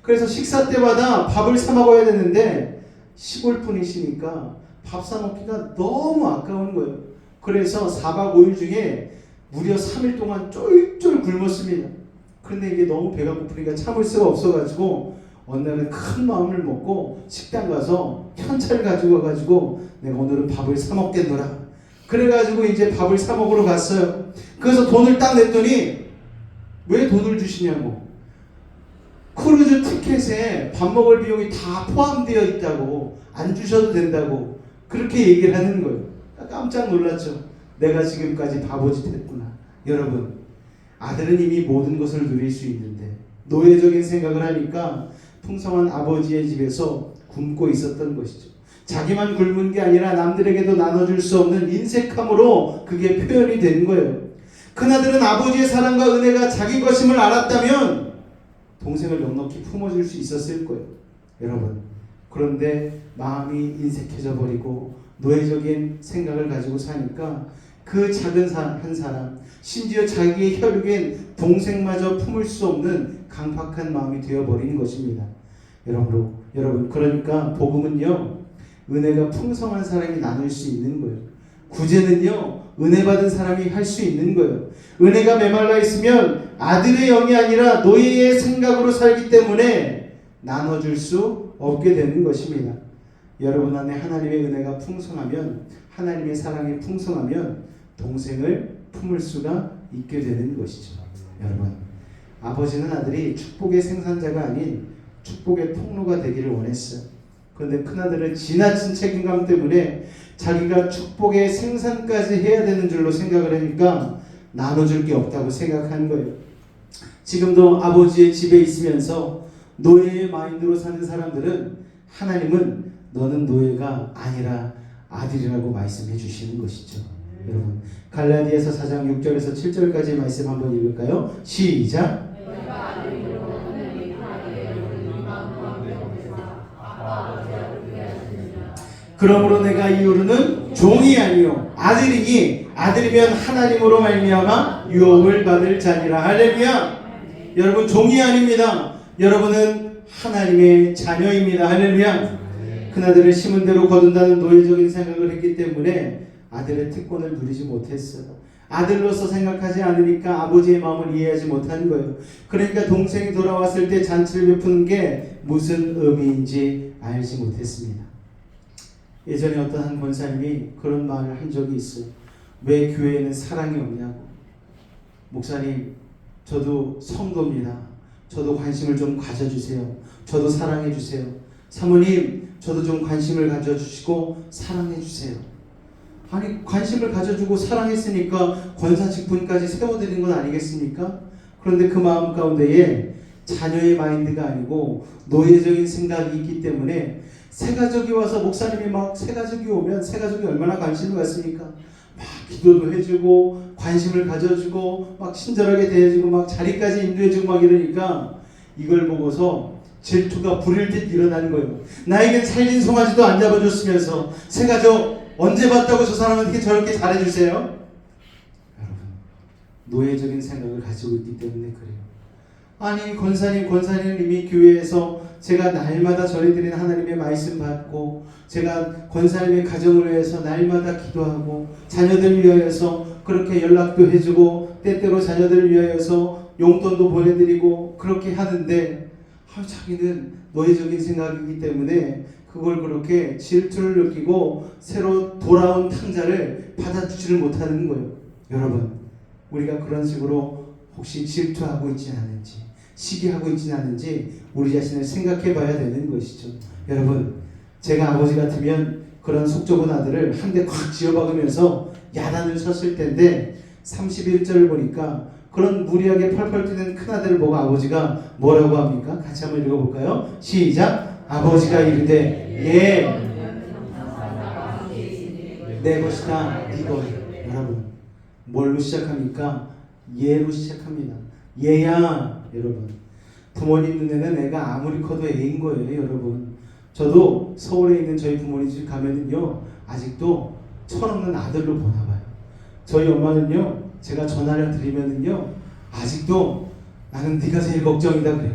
그래서 식사 때마다 밥을 사 먹어야 되는데 시골분이시니까 밥 사 먹기가 너무 아까운 거예요. 그래서 4박 5일 중에 무려 3일 동안 쫄쫄 굶었습니다. 그런데 이게 너무 배가 고프니까 참을 수가 없어가지고 어느 날은 큰 마음을 먹고 식당 가서 현찰 가지고 와가지고 내가 오늘은 밥을 사 먹겠노라. 그래가지고 이제 밥을 사 먹으러 갔어요. 그래서 돈을 딱 냈더니 왜 돈을 주시냐고. 크루즈 티켓에 밥 먹을 비용이 다 포함되어 있다고, 안 주셔도 된다고 그렇게 얘기를 하는 거예요. 깜짝 놀랐죠. 내가 지금까지 바보짓 했구나. 여러분, 아들은 이미 모든 것을 누릴 수 있는데 노예적인 생각을 하니까 풍성한 아버지의 집에서 굶고 있었던 것이죠. 자기만 굶은 게 아니라 남들에게도 나눠줄 수 없는 인색함으로 그게 표현이 된 거예요. 큰아들은 아버지의 사랑과 은혜가 자기 것임을 알았다면 동생을 넉넉히 품어줄 수 있었을 거예요. 여러분, 그런데 마음이 인색해져 버리고 노예적인 생각을 가지고 사니까 그 작은 한 사람, 심지어 자기의 혈육인 동생마저 품을 수 없는 강팍한 마음이 되어버리는 것입니다. 여러분, 그러니까 복음은요, 은혜가 풍성한 사람이 나눌 수 있는 거예요. 구제는요, 은혜 받은 사람이 할 수 있는 거예요. 은혜가 메말라 있으면 아들의 영이 아니라 노예의 생각으로 살기 때문에 나눠줄 수 없게 되는 것입니다. 여러분 안에 하나님의 은혜가 풍성하면, 하나님의 사랑이 풍성하면 동생을 품을 수가 있게 되는 것이죠. 여러분, 아버지는 아들이 축복의 생산자가 아닌 축복의 통로가 되기를 원했어요. 그런데 큰아들은 지나친 책임감 때문에 자기가 축복의 생산까지 해야 되는 줄로 생각을 하니까 나눠줄 게 없다고 생각하는 거예요. 지금도 아버지의 집에 있으면서 노예의 마인드로 사는 사람들은 하나님은 너는 노예가 아니라 아들이라고 말씀해 주시는 것이죠. 여러분, 갈라디아서 4장 6절에서 7절까지 말씀 한번 읽을까요? 시작. 그러므로 내가 이후로는 종이 아니요 아들이니 아들이면 하나님으로 말미암아 유업을 받을 자니라. 할렐루야. 여러분, 종이 아닙니다. 여러분은 하나님의 자녀입니다. 할렐루야. 큰아들을 심은 대로 거둔다는 노예적인 생각을 했기 때문에 아들의 특권을 누리지 못했어요. 아들로서 생각하지 않으니까 아버지의 마음을 이해하지 못한 거예요. 그러니까 동생이 돌아왔을 때 잔치를 베푸는 게 무슨 의미인지 알지 못했습니다. 예전에 어떤 한 권사님이 그런 말을 한 적이 있어요. 왜 교회에는 사랑이 없냐고. 목사님, 저도 성도입니다. 저도 관심을 좀 가져주세요. 저도 사랑해주세요. 사모님, 저도 좀 관심을 가져주시고 사랑해주세요. 아니, 관심을 가져주고 사랑했으니까 권사 직분까지 세워드린 건 아니겠습니까? 그런데 그 마음 가운데에 자녀의 마인드가 아니고 노예적인 생각이 있기 때문에 새가족이 와서 목사님이 막 새가족이 오면 새가족이 얼마나 관심을 갖습니까? 막 기도도 해주고 관심을 가져주고 막 친절하게 대해주고 막 자리까지 인도해주고 막 이러니까 이걸 보고서 질투가 불일 듯 일어나는 거예요. 나에겐 살린 송아지도 안 잡아줬으면서 새가족 언제 봤다고 저 사람한테 저렇게 잘해주세요? 여러분, 노예적인 생각을 가지고 있기 때문에 그래요. 아니, 권사님님이 교회에서 제가 날마다 전해드리는 하나님의 말씀 받고 제가 권사님의 가정을 위해서 날마다 기도하고 자녀들 위하여서 그렇게 연락도 해주고 때때로 자녀들을 위하여서 용돈도 보내드리고 그렇게 하는데 자기는 노예적인 생각이기 때문에 그걸 그렇게 질투를 느끼고 새로 돌아온 탕자를 받아주지를 못하는 거예요. 여러분, 우리가 그런 식으로 혹시 질투하고 있지는 않은지 시기하고 있지는 않은지 우리 자신을 생각해 봐야 되는 것이죠. 여러분, 제가 아버지 같으면 그런 속 좁은 아들을 한 대 콱 쥐어박으면서 야단을 쳤을 텐데 31절을 보니까 그런 무리하게 펄펄 뛰는 큰아들을 보고 아버지가 뭐라고 합니까? 같이 한번 읽어볼까요? 시작. 아버지가 이르되 예 내 것이다 네 것. 여러분 뭘로 시작합니까? 예로 시작합니다. 예야. 여러분 부모님 눈에는 애가 아무리 커도 애인 거예요. 여러분 저도 서울에 있는 저희 부모님 집 가면은요 아직도 철없는 아들로 보나 봐요. 저희 엄마는요 제가 전화를 드리면은요 아직도 나는 네가 제일 걱정이다 그래요.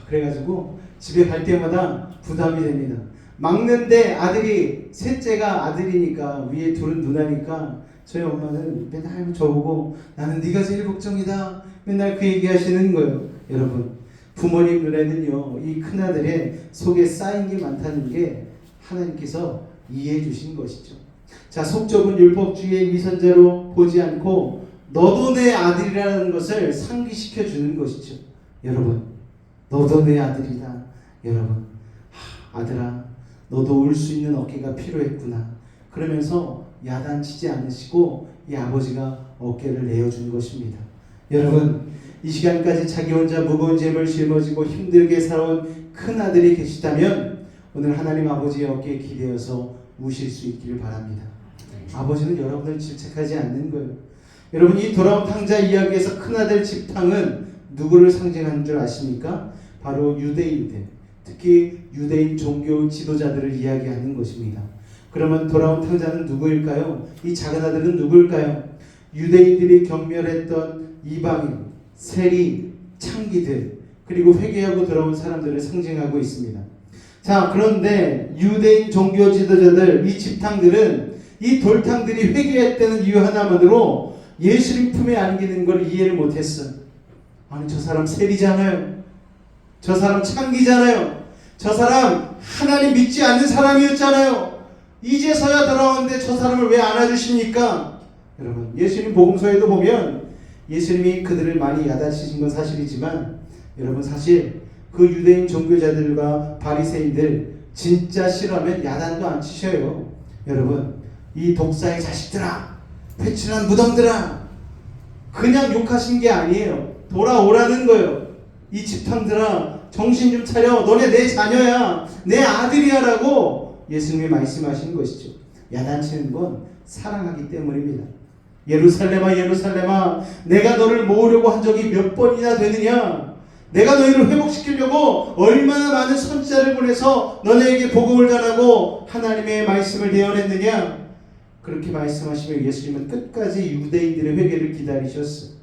그래가지고 집에 갈 때마다 부담이 됩니다. 막는데 아들이 셋째가 아들이니까 위에 둘은 누나니까 저희 엄마는 맨날 저보고 나는 네가 제일 걱정이다 맨날 그 얘기 하시는 거예요. 여러분 부모님 눈에는요 이 큰아들의 속에 쌓인 게 많다는 게 하나님께서 이해해 주신 것이죠. 자, 속좁은 율법주의의 위선자로 보지 않고 너도 내 아들이라는 것을 상기시켜 주는 것이죠. 여러분 너도 내 아들이다. 여러분 아들아 너도 울 수 있는 어깨가 필요했구나. 그러면서 야단치지 않으시고 이 아버지가 어깨를 내어준 것입니다. 여러분 이 시간까지 자기 혼자 무거운 짐을 짊어지고 힘들게 살아온 큰아들이 계시다면 오늘 하나님 아버지의 어깨에 기대어서 우실 수 있기를 바랍니다. 아버지는 여러분을 질책하지 않는 거예요. 여러분 이 돌아온 탕자 이야기에서 큰아들 집탕은 누구를 상징하는 줄 아십니까? 바로 유대인들, 특히 유대인 종교 지도자들을 이야기하는 것입니다. 그러면 돌아온 탕자는 누구일까요? 이 작은 아들은 누구일까요? 유대인들이 경멸했던 이방인, 세리, 창기들, 그리고 회개하고 돌아온 사람들을 상징하고 있습니다. 자, 그런데 유대인 종교 지도자들, 이 집탕들은 이 돌탕들이 회개했다는 이유 하나만으로 예수님 품에 안기는 걸 이해를 못했어요. 아니 저 사람 세리잖아요. 저 사람 창기잖아요. 저 사람 하나님 믿지 않는 사람이었잖아요. 이제서야 돌아오는데 저 사람을 왜 안아주십니까? 여러분 예수님 복음서에도 보면 예수님이 그들을 많이 야단치신 건 사실이지만 여러분 사실 그 유대인 종교자들과 바리새인들 진짜 싫어하면 야단도 안 치셔요. 여러분 이 독사의 자식들아, 회칠한 무덤들아, 그냥 욕하신 게 아니에요. 돌아오라는 거예요. 이 집탕들아 정신 좀 차려. 너네 내 자녀야, 내 아들이야 라고 예수님이 말씀하시는 것이죠. 야단치는 건 사랑하기 때문입니다. 예루살렘아 예루살렘아 내가 너를 모으려고 한 적이 몇 번이나 되느냐. 내가 너희를 회복시키려고 얼마나 많은 선지자를 보내서 너네에게 복음을 전하고 하나님의 말씀을 대언했느냐. 그렇게 말씀하시며 예수님은 끝까지 유대인들의 회개를 기다리셨어요.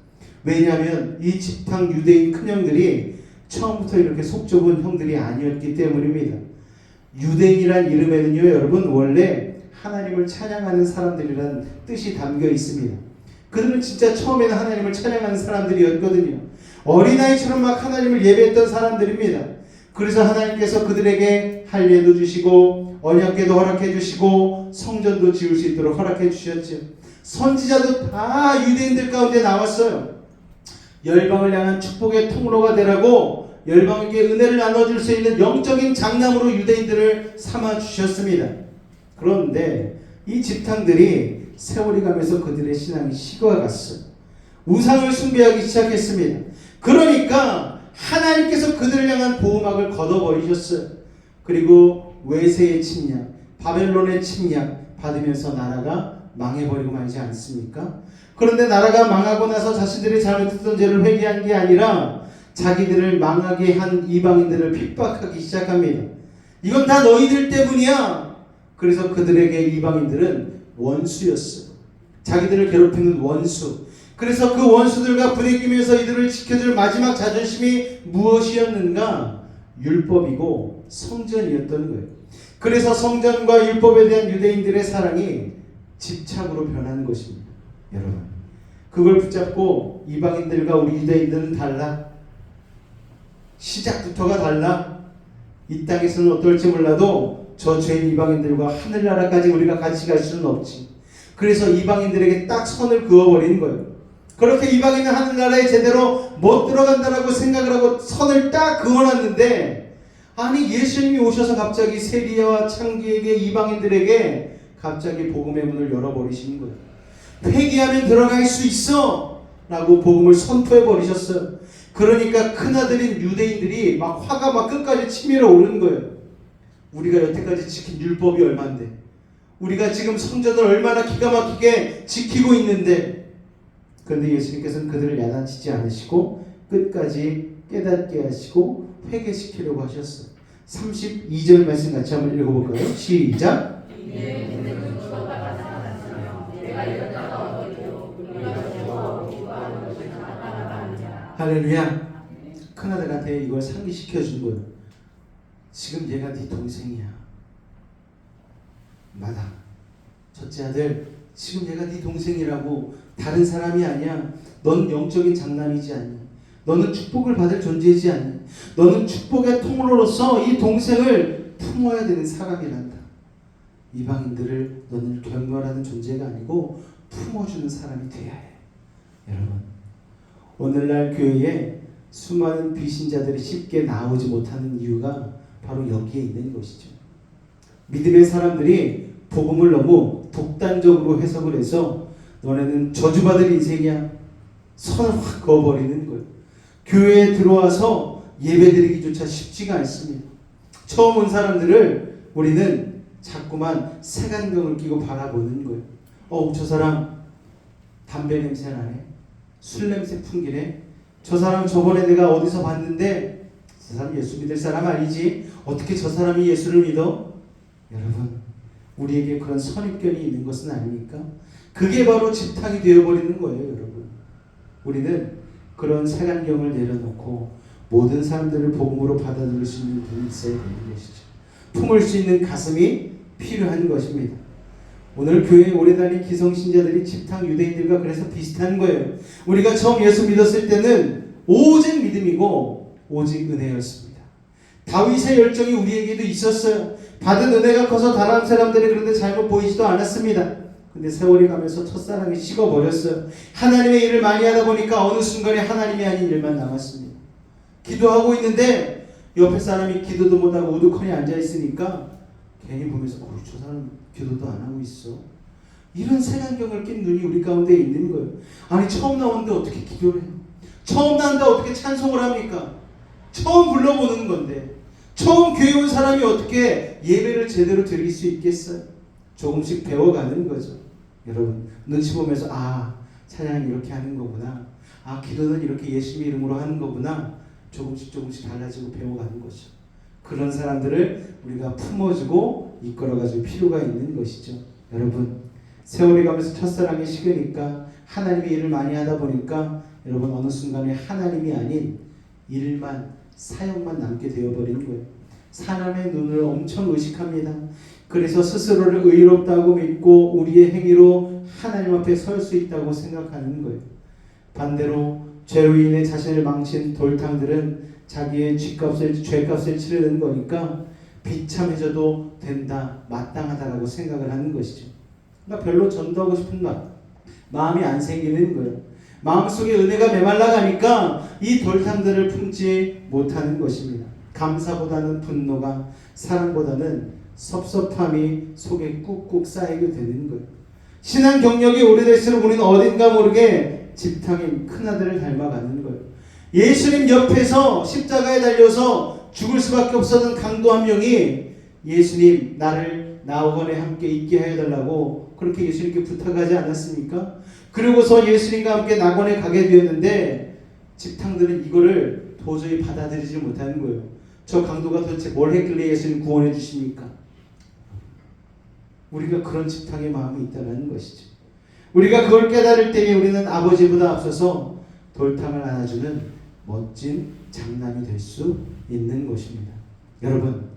왜냐하면 이 집탕 유대인 큰형들이 처음부터 이렇게 속 좁은 형들이 아니었기 때문입니다. 유대인이란 이름에는요 여러분 원래 하나님을 찬양하는 사람들이라는 뜻이 담겨 있습니다. 그들은 진짜 처음에는 하나님을 찬양하는 사람들이었거든요. 어린아이처럼 막 하나님을 예배했던 사람들입니다. 그래서 하나님께서 그들에게 할례도 주시고 언약궤도 허락해 주시고 성전도 지을 수 있도록 허락해 주셨죠. 선지자도 다 유대인들 가운데 나왔어요. 열방을 향한 축복의 통로가 되라고 열방에게 은혜를 나눠줄 수 있는 영적인 장남으로 유대인들을 삼아 주셨습니다. 그런데 이 집탕들이 세월이 가면서 그들의 신앙이 식어갔어요. 우상을 숭배하기 시작했습니다. 그러니까 하나님께서 그들을 향한 보호막을 걷어버리셨어요. 그리고 외세의 침략, 바벨론의 침략 받으면서 나라가 망해버리고 말지 않습니까? 그런데 나라가 망하고 나서 자신들이 잘못했던 죄를 회개한 게 아니라 자기들을 망하게 한 이방인들을 핍박하기 시작합니다. 이건 다 너희들 때문이야. 그래서 그들에게 이방인들은 원수였어요. 자기들을 괴롭히는 원수. 그래서 그 원수들과 부대끼면서 이들을 지켜줄 마지막 자존심이 무엇이었는가? 율법이고 성전이었던 거예요. 그래서 성전과 율법에 대한 유대인들의 사랑이 집착으로 변하는 것입니다. 여러분 그걸 붙잡고 이방인들과 우리 유대인들은 달라. 시작부터가 달라. 이 땅에서는 어떨지 몰라도 저 죄인 이방인들과 하늘나라까지 우리가 같이 갈 수는 없지. 그래서 이방인들에게 딱 선을 그어버리는 거예요. 그렇게 이방인은 하늘나라에 제대로 못 들어간다라고 생각을 하고 선을 딱 그어놨는데 아니 예수님이 오셔서 갑자기 세리와 창기에게 이방인들에게 갑자기 복음의 문을 열어버리시는 거예요. 회개하면 들어갈 수 있어. 라고 복음을 선포해 버리셨어요. 그러니까 큰아들인 유대인들이 막 화가 막 끝까지 치밀어 오르는 거예요. 우리가 여태까지 지킨 율법이 얼만데, 우리가 지금 성전을 얼마나 기가 막히게 지키고 있는데, 그런데 예수님께서는 그들을 야단치지 않으시고 끝까지 깨닫게 하시고 회개시키려고 하셨어요. 32절 말씀 같이 한번 읽어볼까요? 시작. 할렐루야. 큰아들한테 이걸 상기시켜 준 거예요. 지금 얘가 네 동생이야. 마다. 첫째 아들, 지금 얘가 네 동생이라고. 다른 사람이 아니야. 넌 영적인 장남이지 않니? 너는 축복을 받을 존재이지 않니? 너는 축복의 통로로서 이 동생을 품어야 되는 사람이란다. 이방인들을 너는 경멸하는 존재가 아니고 품어주는 사람이 돼야 해. 여러분, 오늘날 교회에 수많은 비신자들이 쉽게 나오지 못하는 이유가 바로 여기에 있는 것이죠. 믿음의 사람들이 복음을 너무 독단적으로 해석을 해서 너네는 저주받을 인생이야, 선을 확 그어버리는 거예요. 교회에 들어와서 예배드리기조차 쉽지가 않습니다. 처음 온 사람들을 우리는 자꾸만 색안경을 끼고 바라보는 거예요. 저 사람 담배 냄새 나네, 술 냄새 풍기네, 저 사람 저번에 내가 어디서 봤는데 저 사람 예수 믿을 사람 아니지, 어떻게 저 사람이 예수를 믿어? 여러분, 우리에게 그런 선입견이 있는 것은 아닙니까? 그게 바로 집탕이 되어버리는 거예요. 여러분, 우리는 그런 색안경을 내려놓고 모든 사람들을 복음으로 받아들일 수 있는 분이 있어야 되는 것이죠. 품을 수 있는 가슴이 필요한 것입니다. 오늘 교회에 오래 다닌 기성신자들이 집탕 유대인들과 그래서 비슷한 거예요. 우리가 처음 예수 믿었을 때는 오직 믿음이고 오직 은혜였습니다. 다윗의 열정이 우리에게도 있었어요. 받은 은혜가 커서 다른 사람들이 그런데 잘못 보이지도 않았습니다. 근데 세월이 가면서 첫사랑이 식어버렸어요. 하나님의 일을 많이 하다 보니까 어느 순간에 하나님이 아닌 일만 남았습니다. 기도하고 있는데 옆에 사람이 기도도 못하고 우두커니 앉아있으니까 괜히 보면서 저 사람 기도도 안 하고 있어. 이런 색안경을 낀 눈이 우리 가운데 있는 거예요. 아니, 처음 나오는데 어떻게 기도를 해요? 처음 나는데 어떻게 찬송을 합니까? 처음 불러보는 건데, 처음 교회 온 사람이 어떻게 예배를 제대로 드릴 수 있겠어요? 조금씩 배워가는 거죠. 여러분, 눈치 보면서 찬양이 이렇게 하는 거구나, 기도는 이렇게 예수님 이름으로 하는 거구나, 조금씩 달라지고 배워가는 거죠. 그런 사람들을 우리가 품어주고 이끌어가줄 필요가 있는 것이죠. 여러분, 세월이 가면서 첫사랑이 식으니까 하나님의 일을 많이 하다 보니까 여러분, 어느 순간에 하나님이 아닌 일만, 사역만 남게 되어버리는 거예요. 사람의 눈을 엄청 의식합니다. 그래서 스스로를 의롭다고 믿고 우리의 행위로 하나님 앞에 설 수 있다고 생각하는 거예요. 반대로 죄로 인해 자신을 망친 돌탕들은 자기의 죄값을 치르는 거니까 비참해져도 된다, 마땅하다라고 생각을 하는 것이죠. 그러니까 별로 전도하고 싶은 마음이 안 생기는 거예요. 마음속에 은혜가 메말라가니까 이 돌탕들을 품지 못하는 것입니다. 감사보다는 분노가, 사랑보다는 섭섭함이 속에 꾹꾹 쌓이게 되는 거예요. 신앙 경력이 오래될수록 우리는 어딘가 모르게 집탕인 큰아들을 닮아가는 거예요. 예수님 옆에서 십자가에 달려서 죽을 수밖에 없었던 강도 한 명이 예수님, 나를 나오건에 함께 있게 해달라고 그렇게 예수님께 부탁하지 않았습니까? 그리고서 예수님과 함께 낙원에 가게 되었는데 집탕들은 이거를 도저히 받아들이지 못하는 거예요. 저 강도가 도대체 뭘 했길래 예수님 구원해 주십니까? 우리가 그런 집탕의 마음이 있다는 것이죠. 우리가 그걸 깨달을 때에 우리는 아버지보다 앞서서 돌탕을 안아주는 멋진 장남이 될 수 있는 것입니다. 여러분,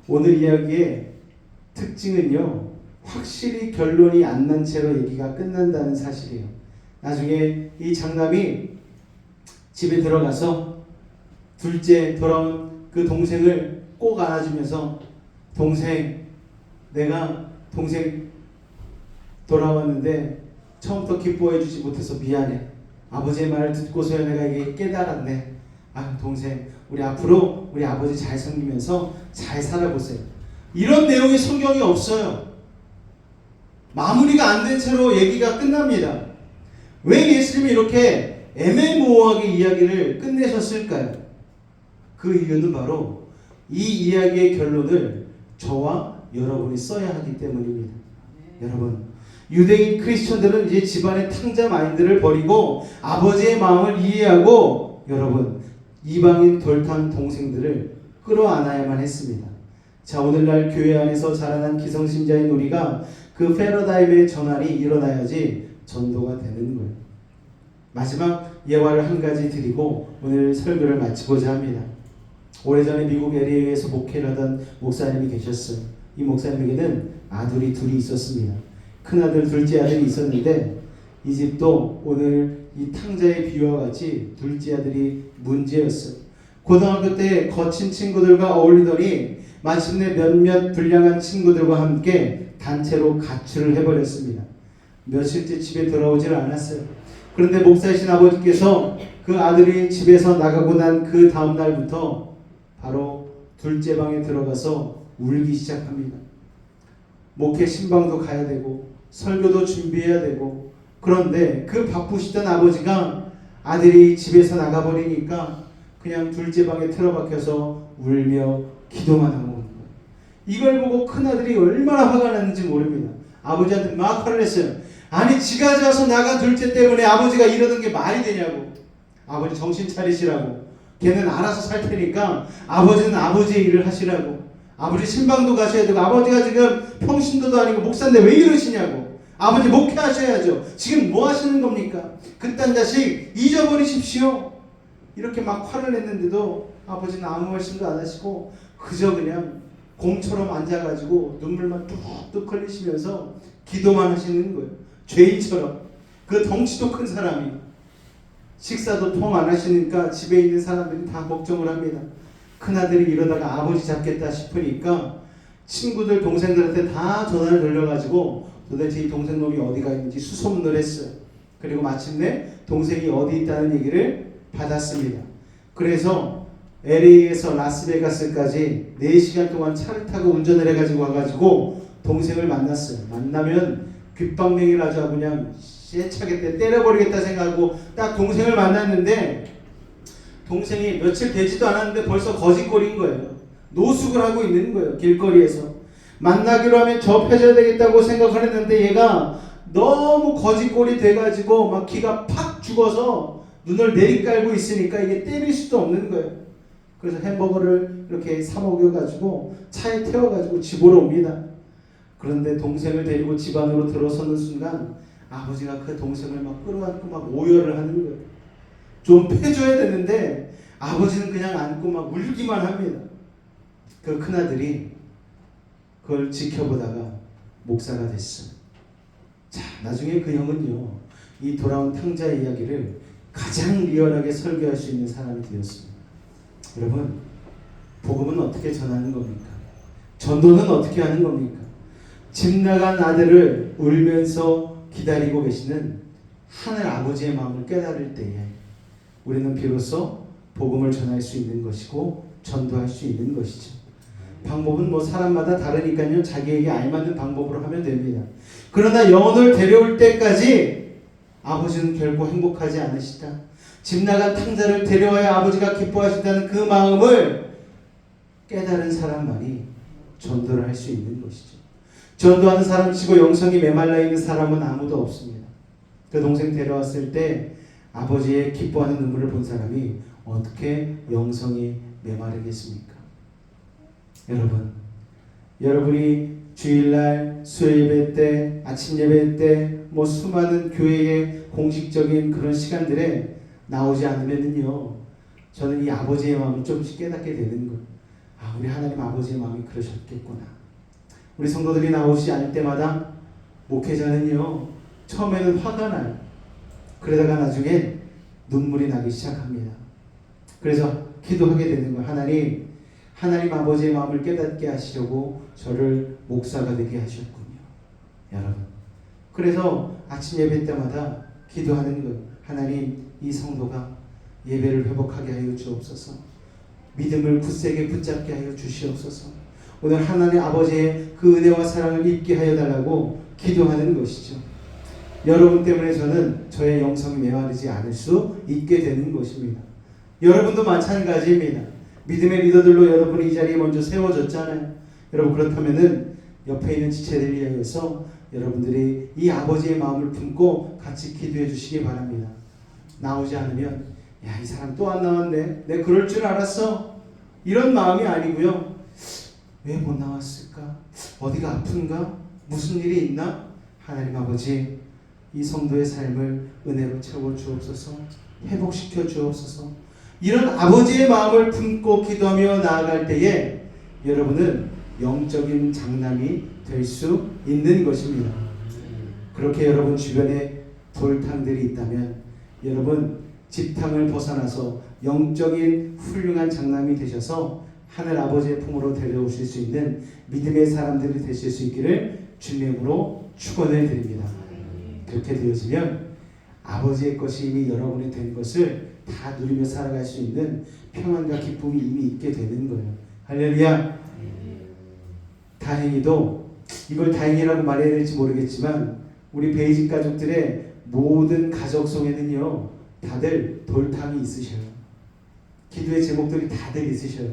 오늘 이야기의 특징은요, 확실히 결론이 안 난 채로 얘기가 끝난다는 사실이에요. 나중에 이 장남이 집에 들어가서 둘째 돌아온 그 동생을 꼭 안아주면서, 동생, 내가 동생 돌아왔는데 처음부터 기뻐해 주지 못해서 미안해. 아버지의 말을 듣고서야 내가 이게 깨달았네. 동생, 우리 앞으로 우리 아버지 잘 섬기면서 잘 살아보세요. 이런 내용이 성경에 없어요. 마무리가 안 된 채로 얘기가 끝납니다. 왜 예수님이 이렇게 애매모호하게 이야기를 끝내셨을까요? 그 이유는 바로 이 이야기의 결론을 저와 여러분이 써야 하기 때문입니다. 여러분, 유대인 크리스천들은 이제 집안의 탕자 마인드를 버리고 아버지의 마음을 이해하고 여러분 이방인 돌탕 동생들을 끌어안아야만 했습니다. 자, 오늘날 교회 안에서 자라난 기성신자인 우리가 그 패러다임의 전환이 일어나야지 전도가 되는 거예요. 마지막 예화를 한 가지 드리고 오늘 설교를 마치고자 합니다. 오래전에 미국 LA에서 목회를 하던 목사님이 계셨어요. 이 목사님에게는 아들이 둘이 있었습니다. 큰아들, 둘째 아들이 있었는데 이 집도 오늘 이 탕자의 비유와 같이 둘째 아들이 문제였어요. 고등학교 때 거친 친구들과 어울리더니 마침내 몇몇 불량한 친구들과 함께 단체로 가출을 해버렸습니다. 며칠째 집에 돌아오질 않았어요. 그런데 목사이신 아버지께서 그 아들이 집에서 나가고 난 그 다음 날부터 바로 둘째 방에 들어가서 울기 시작합니다. 목회 신방도 가야 되고 설교도 준비해야 되고 그런데 그 바쁘시던 아버지가 아들이 집에서 나가버리니까 그냥 둘째 방에 틀어박혀서 울며 기도만 하고 오는 거예요. 이걸 보고 큰아들이 얼마나 화가 났는지 모릅니다. 아버지한테 막 화를 냈어요. 아니 지가 자서 나간 둘째 때문에 아버지가 이러는 게 말이 되냐고. 아버지 정신 차리시라고. 걔는 알아서 살 테니까 아버지는 아버지의 일을 하시라고. 아버지 신방도 가셔야 되고 아버지가 지금 평신도도 아니고 목사인데 왜 이러시냐고. 아버지 목회하셔야죠. 지금 뭐 하시는 겁니까? 그딴 자식 잊어버리십시오. 이렇게 막 화를 냈는데도 아버지는 아무 말씀도 안 하시고 그저 그냥 곰처럼 앉아가지고 눈물만 뚝뚝 흘리시면서 기도만 하시는 거예요. 죄인처럼. 그 덩치도 큰 사람이 식사도 통 안 하시니까 집에 있는 사람들이 다 걱정을 합니다. 큰아들이 이러다가 아버지 잡겠다 싶으니까 친구들 동생들한테 다 전화를 돌려가지고 도대체 이 동생놈이 어디가 있는지 수소문을 했어요. 그리고 마침내 동생이 어디 있다는 얘기를 받았습니다. 그래서 LA에서 라스베가스까지 4시간 동안 차를 타고 운전을 해가지고 와가지고 동생을 만났어요. 만나면 귓방맹이를 아주 그냥 세차게 때려버리겠다 생각하고 딱 동생을 만났는데 동생이 며칠 되지도 않았는데 벌써 거짓골인 거예요. 노숙을 하고 있는 거예요. 길거리에서. 만나기로 하면 접해줘야 되겠다고 생각을 했는데 얘가 너무 거짓골이 돼가지고 막 기가 팍 죽어서 눈을 내리깔고 있으니까 이게 때릴 수도 없는 거예요. 그래서 햄버거를 이렇게 사 먹여가지고 차에 태워가지고 집으로 옵니다. 그런데 동생을 데리고 집 안으로 들어서는 순간 아버지가 그 동생을 막 끌어안고 막 오열을 하는 거예요. 좀 패줘야 되는데 아버지는 그냥 안고 막 울기만 합니다. 그 큰아들이 그걸 지켜보다가 목사가 됐어요. 자, 나중에 그 형은요, 이 돌아온 탕자의 이야기를 가장 리얼하게 설교할 수 있는 사람이 되었습니다. 여러분, 복음은 어떻게 전하는 겁니까? 전도는 어떻게 하는 겁니까? 집 나간 아들을 울면서 기다리고 계시는 하늘 아버지의 마음을 깨달을 때에 우리는 비로소 복음을 전할 수 있는 것이고 전도할 수 있는 것이죠. 방법은 뭐 사람마다 다르니까요. 자기에게 알맞는 방법으로 하면 됩니다. 그러나 영혼을 데려올 때까지 아버지는 결코 행복하지 않으시다. 집 나간 탕자를 데려와야 아버지가 기뻐하신다는 그 마음을 깨달은 사람만이 전도를 할 수 있는 것이죠. 전도하는 사람 치고 영성이 메말라 있는 사람은 아무도 없습니다. 그 동생 데려왔을 때 아버지의 기뻐하는 눈물을 본 사람이 어떻게 영성이 메마르겠습니까? 여러분, 여러분이 주일날 수요예배 때, 아침 예배 때, 뭐 수많은 교회의 공식적인 그런 시간들에 나오지 않으면요, 저는 이 아버지의 마음을 조금씩 깨닫게 되는 거예요. 아, 우리 하나님 아버지의 마음이 그러셨겠구나. 우리 성도들이 나오지 않을 때마다 목회자는요, 처음에는 화가 나요. 그러다가 나중에 눈물이 나기 시작합니다. 그래서 기도하게 되는 거예요. 하나님 아버지의 마음을 깨닫게 하시려고 저를 목사가 되게 하셨군요. 여러분, 그래서 아침 예배 때마다 기도하는 거예요. 하나님, 이 성도가 예배를 회복하게 하여 주옵소서. 믿음을 굳세게 붙잡게 하여 주시옵소서. 오늘 하나님 아버지의 그 은혜와 사랑을 입게 하여 달라고 기도하는 것이죠. 여러분 때문에 저는 저의 영성이 메마르지 않을 수 있게 되는 것입니다. 여러분도 마찬가지입니다. 믿음의 리더들로 여러분이 이 자리에 먼저 세워졌잖아요. 여러분 그렇다면은 옆에 있는 지체들을 위하여서 여러분들이 이 아버지의 마음을 품고 같이 기도해 주시기 바랍니다. 나오지 않으면 야, 이 사람 또 안 나왔네. 내가 그럴 줄 알았어. 이런 마음이 아니고요. 왜 못 나왔을까? 어디가 아픈가? 무슨 일이 있나? 하나님 아버지, 이 성도의 삶을 은혜로 채워 주옵소서. 회복시켜 주옵소서. 이런 아버지의 마음을 품고 기도하며 나아갈 때에 여러분은 영적인 장남이 될 수 있는 것입니다. 그렇게 여러분 주변에 돌탕들이 있다면 여러분 집탕을 벗어나서 영적인 훌륭한 장남이 되셔서 하늘 아버지의 품으로 데려오실 수 있는 믿음의 사람들이 되실 수 있기를 주님으로 축원을 드립니다. 그렇게 되어지면 아버지의 것이 이미 여러분이 된 것을 다 누리며 살아갈 수 있는 평안과 기쁨이 이미 있게 되는 거예요. 할렐루야. 다행히도 이걸 다행이라고 말해야 될지 모르겠지만 우리 베이직 가족들의 모든 가족 속에는요 다들 돌탕이 있으셔요. 기도의 제목들이 다들 있으셔요.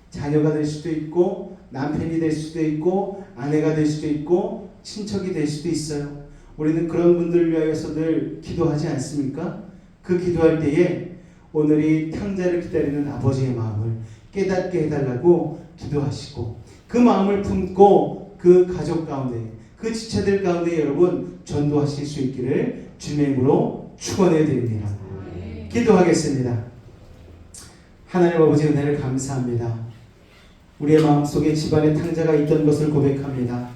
자녀가 될 수도 있고 남편이 될 수도 있고 아내가 될 수도 있고 친척이 될 수도 있어요. 우리는 그런 분들을 위하여서 늘 기도하지 않습니까? 그 기도할 때에 오늘 이 탕자를 기다리는 아버지의 마음을 깨닫게 해달라고 기도하시고 그 마음을 품고 그 가족 가운데 그 지체들 가운데 여러분 전도하실 수 있기를 주님의 이름으로 축원해 드립니다. 기도하겠습니다. 하나님 아버지 은혜를 감사합니다. 우리의 마음속에 집안에 탕자가 있던 것을 고백합니다.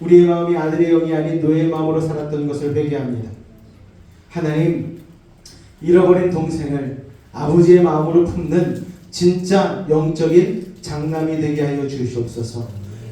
우리의 마음이 아들의 영이 아닌 노예의 마음으로 살았던 것을 회개합니다. 하나님, 잃어버린 동생을 아버지의 마음으로 품는 진짜 영적인 장남이 되게 하여 주시옵소서.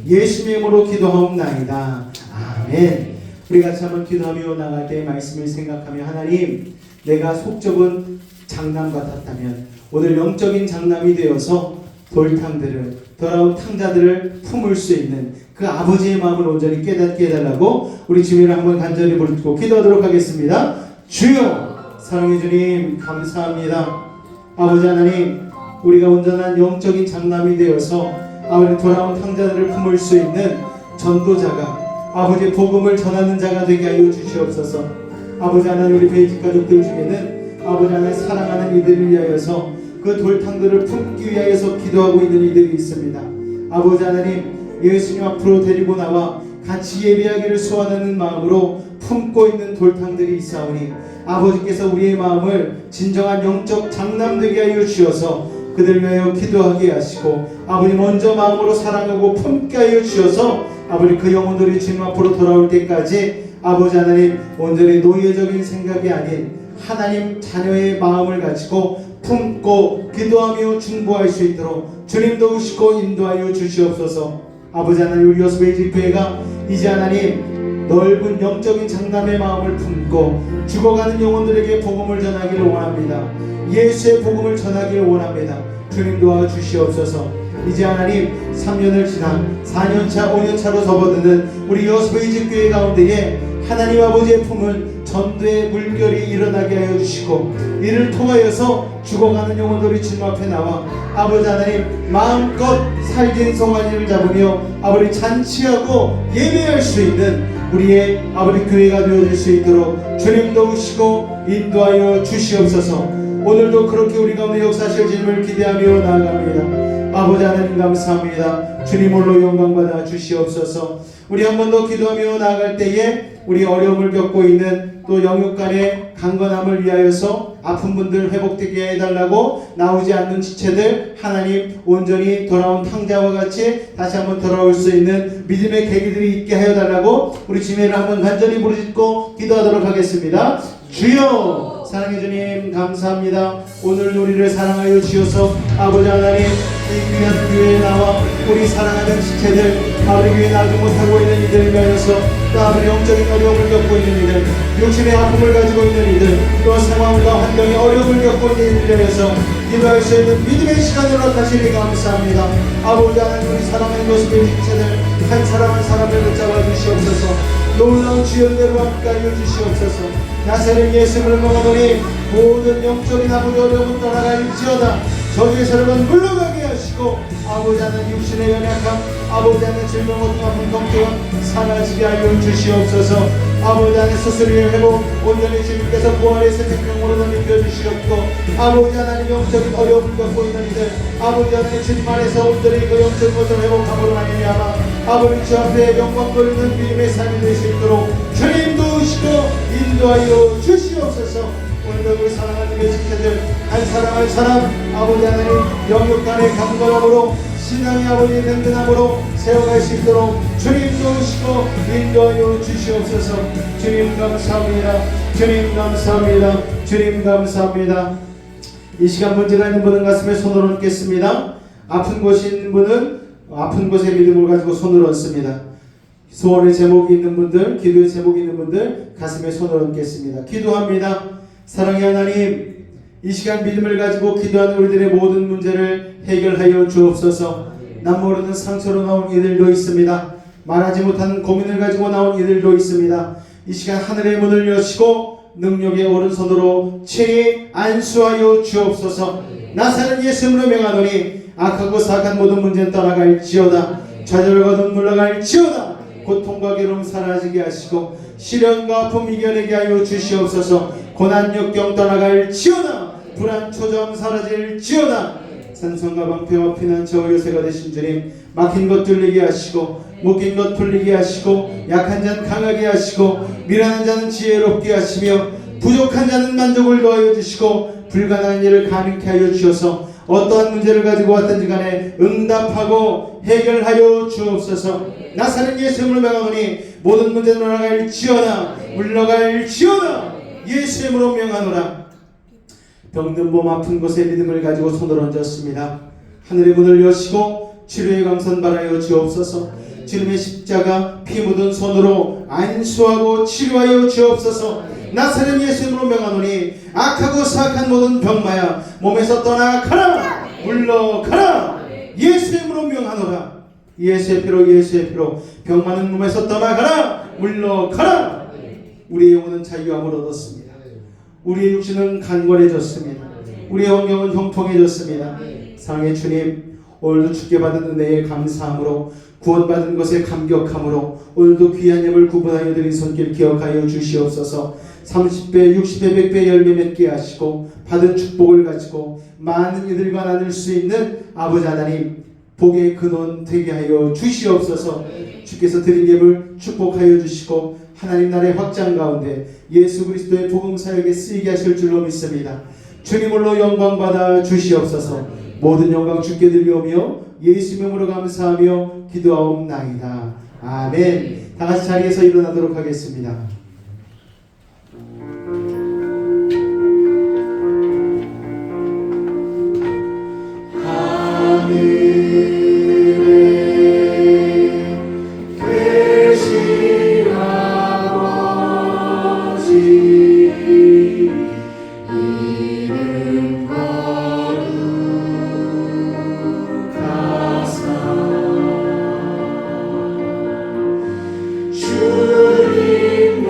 예수님의 이름으로 기도하옵나이다. 아멘. 우리 같이 한번 기도하며 나갈 때 말씀을 생각하며 하나님, 내가 속 좁은 장남 같았다면 오늘 영적인 장남이 되어서 돌탕들을 돌아온 탕자들을 품을 수 있는 그 아버지의 마음을 온전히 깨닫게 해달라고 우리 주님을 한번 간절히 부르고 기도하도록 하겠습니다. 주여, 사랑해 주님 감사합니다. 아버지 하나님, 우리가 온전한 영적인 장남이 되어서 아버지 돌아온 탕자들을 품을 수 있는 전도자가 아버지의 복음을 전하는 자가 되게 하여 주시옵소서. 아버지 하나님, 우리 베이직 가족들 중에는 아버지 하나님 사랑하는 이들을 위하여서 그 돌탕들을 품기 위하여서 기도하고 있는 이들이 있습니다. 아버지 하나님, 예수님 앞으로 데리고 나와 같이 예배하기를 소원하는 마음으로 품고 있는 돌탕들이 있사오니 아버지께서 우리의 마음을 진정한 영적 장남되게 하여 주셔서 그들 위하여 기도하게 하시고 아버지 먼저 마음으로 사랑하고 품게 하여 주셔서 아버지 그 영혼들이 주님 앞으로 돌아올 때까지 아버지 하나님 온전히 노예적인 생각이 아닌 하나님 자녀의 마음을 가지고 품고 기도하며 중보할 수 있도록 주님 도우시고 인도하여 주시옵소서. 아버지 하나님, 우리 여수베이직 교회가 이제 하나님 넓은 영적인 장남의 마음을 품고 죽어가는 영혼들에게 복음을 전하기를 원합니다. 예수의 복음을 전하기를 원합니다. 주님 도와주시옵소서. 이제 하나님 3년을 지나 4년차 5년차로 접어드는 우리 여수베이직 교회 가운데에 하나님 아버지의 품은 전도의 물결이 일어나게 하여 주시고 이를 통하여서 죽어가는 영혼들이 주님 앞에 나와 아버지 하나님 마음껏 살긴 송아지를 잡으며 아버지 잔치하고 예배할 수 있는 우리의 아버지 교회가 되어질 수 있도록 주님 도우시고 인도하여 주시옵소서. 오늘도 그렇게 우리 가운데 역사하실 주님을 기대하며 나아갑니다. 아버지 하나님 감사합니다. 주님 홀로 영광받아 주시옵소서. 우리 한 번 더 기도하며 나아갈 때에 우리 어려움을 겪고 있는 또 영육간의 강건함을 위하여서 아픈 분들 회복되게 해달라고 나오지 않는 지체들 하나님 온전히 돌아온 탕자와 같이 다시 한번 돌아올 수 있는 믿음의 계기들이 있게 하여 달라고 우리 주님을 한번 간절히 부르짖고 기도하도록 하겠습니다. 주여, 사랑해 주님 감사합니다. 오늘 우리를 사랑하여 주셔서 아버지 하나님 이 귀한 교회에 나와 우리 사랑하는 지체들 아버지 교회에 나지 못하고 있는 이들을 위하여서 또 아버지 영적인 어려움을 겪고 있는 이들 육신의 아픔을 가지고 있는 이들 또 상황과 환경의 어려움을 겪고 있는 이들을 위하여서 기도할 수 있는 믿음의 시간을 허락하시니 감사합니다. 아버지 하나님, 우리 사랑하는 모습의 지체들 한 사람 한 사람을 붙잡아 주시옵소서. 놀라운 주의 은혜로 함께하여 주시옵소서. 나사렛 예수를 먹어보니 모든 영적인 아버지 어려움은 떠나갈지어다. 저주의 사람은 물러가게 하시고 아버지 하나님 육신의 연약함, 아버지 하나님 질병 어둠 아픈 걱정은 사라지게 하여 주시옵소서. 아버지 하나님 스스로의 회복 온전히 주님께서 부활의 생명으로 던져 주시옵고 아버지 하나님 영적인 어려움을 겪고 있는 이들 아버지 하나님 주님 안에서 온전히 그 영적인 것을 회복함으로 말미암아 아버지 주 앞에 영광 돌리는 믿음의 삶이 될 수 있도록 주님 도우시고 인도하여 주시옵소서. 오늘도 우리 사랑하는 예수께들 한 사람 한 사람 아버지 하나님 영육 간의 강건함으로 신앙의 아버지의 든든함으로 세워갈 수 있도록 주님 도우시고 인도하여 주시옵소서. 주님 감사합니다. 주님 감사합니다. 주님 감사합니다. 이 시간 문제가 있는 분은 가슴에 손을 얹겠습니다. 아픈 곳이 있는 분은 아픈 곳에 믿음을 가지고 손을 얹습니다. 소원의 제목이 있는 분들, 기도의 제목이 있는 분들 가슴에 손을 얹겠습니다. 기도합니다. 사랑의 하나님, 이 시간 믿음을 가지고 기도하는 우리들의 모든 문제를 해결하여 주옵소서. 남 모르는 상처로 나온 이들도 있습니다. 말하지 못하는 고민을 가지고 나온 이들도 있습니다. 이 시간 하늘의 문을 여시고 능력의 오른손으로 친히 안수하여 주옵소서. 나사렛 예수님으로 명하노니 악하고 사악한 모든 문제는 떠나갈지어다. 좌절과 눈 물러갈지어다. 고통과 괴로움 사라지게 하시고 시련과 아픔 이겨내게 하여 주시옵소서. 고난 역경 떠나갈지어다. 불안 초조함 사라질지어다. 산성과 방패와 피난처 요새가 되신 주님, 막힌 것 뚫리게 하시고 묶인 것 풀리게 하시고 약한 자는 강하게 하시고 미련한 자는 지혜롭게 하시며 부족한 자는 만족을 더하여 주시고 불가능한 일을 가능케 하여 주셔서 어떠한 문제를 가지고 왔든지 간에 응답하고 해결하여 주옵소서. 나사렛 예수님을 명하노니 모든 문제는 물러갈지어다. 물러갈지어다. 예수의 이름으로 명하노라. 병든 몸 아픈 곳에 믿음을 가지고 손을 얹었습니다. 하늘의 문을 여시고 치료의 강선 바라여 주옵소서. 주님의 십자가 피 묻은 손으로 안수하고 치료하여 주옵소서. 나사렛 예수님으로 명하노니 악하고 사악한 모든 병마야 몸에서 떠나가라. 물러가라. 예수의 이름으로 명하노라. 예수의 피로 예수의 피로 병 많은 몸에서 떠나가라. 물러가라. 우리의 영혼은 자유함을 얻었습니다. 우리의 육신은 강건해졌습니다. 우리의 환경은 형통해졌습니다. 사랑의 주님, 오늘도 주께 받은 은혜에 감사함으로 구원받은 것에 감격함으로 오늘도 귀한 예물 구분하여 드린 손길 기억하여 주시옵소서. 30배, 60배, 100배 열매 맺게 하시고 받은 축복을 가지고 많은 이들과 나눌 수 있는 아버지 하나님, 복의 근원 되게 하여 주시옵소서. 주께서 드린 예물 축복하여 주시고 하나님 나라의 확장 가운데 예수 그리스도의 복음 사역에 쓰이게 하실 줄로 믿습니다. 주님으로 영광 받아 주시옵소서. 모든 영광 주께 드리오며 예수 이름으로 감사하며 기도하옵나이다. 아멘. 다 같이 자리에서 일어나도록 하겠습니다. 주님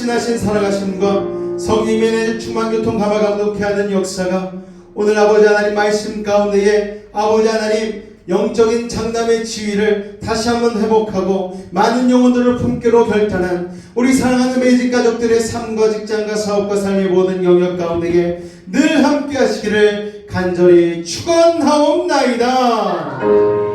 신하신 살아가심과 성님의 충만교통 감화 감독케 하는 역사가 오늘 아버지 하나님 말씀 가운데에 아버지 하나님 영적인 장남의 지위를 다시 한번 회복하고 많은 영혼들을 품기로 결단한 우리 사랑하는 매직 가족들의 삶과 직장과 사업과 삶의 모든 영역 가운데에 늘 함께 하시기를 간절히 축원하옵나이다.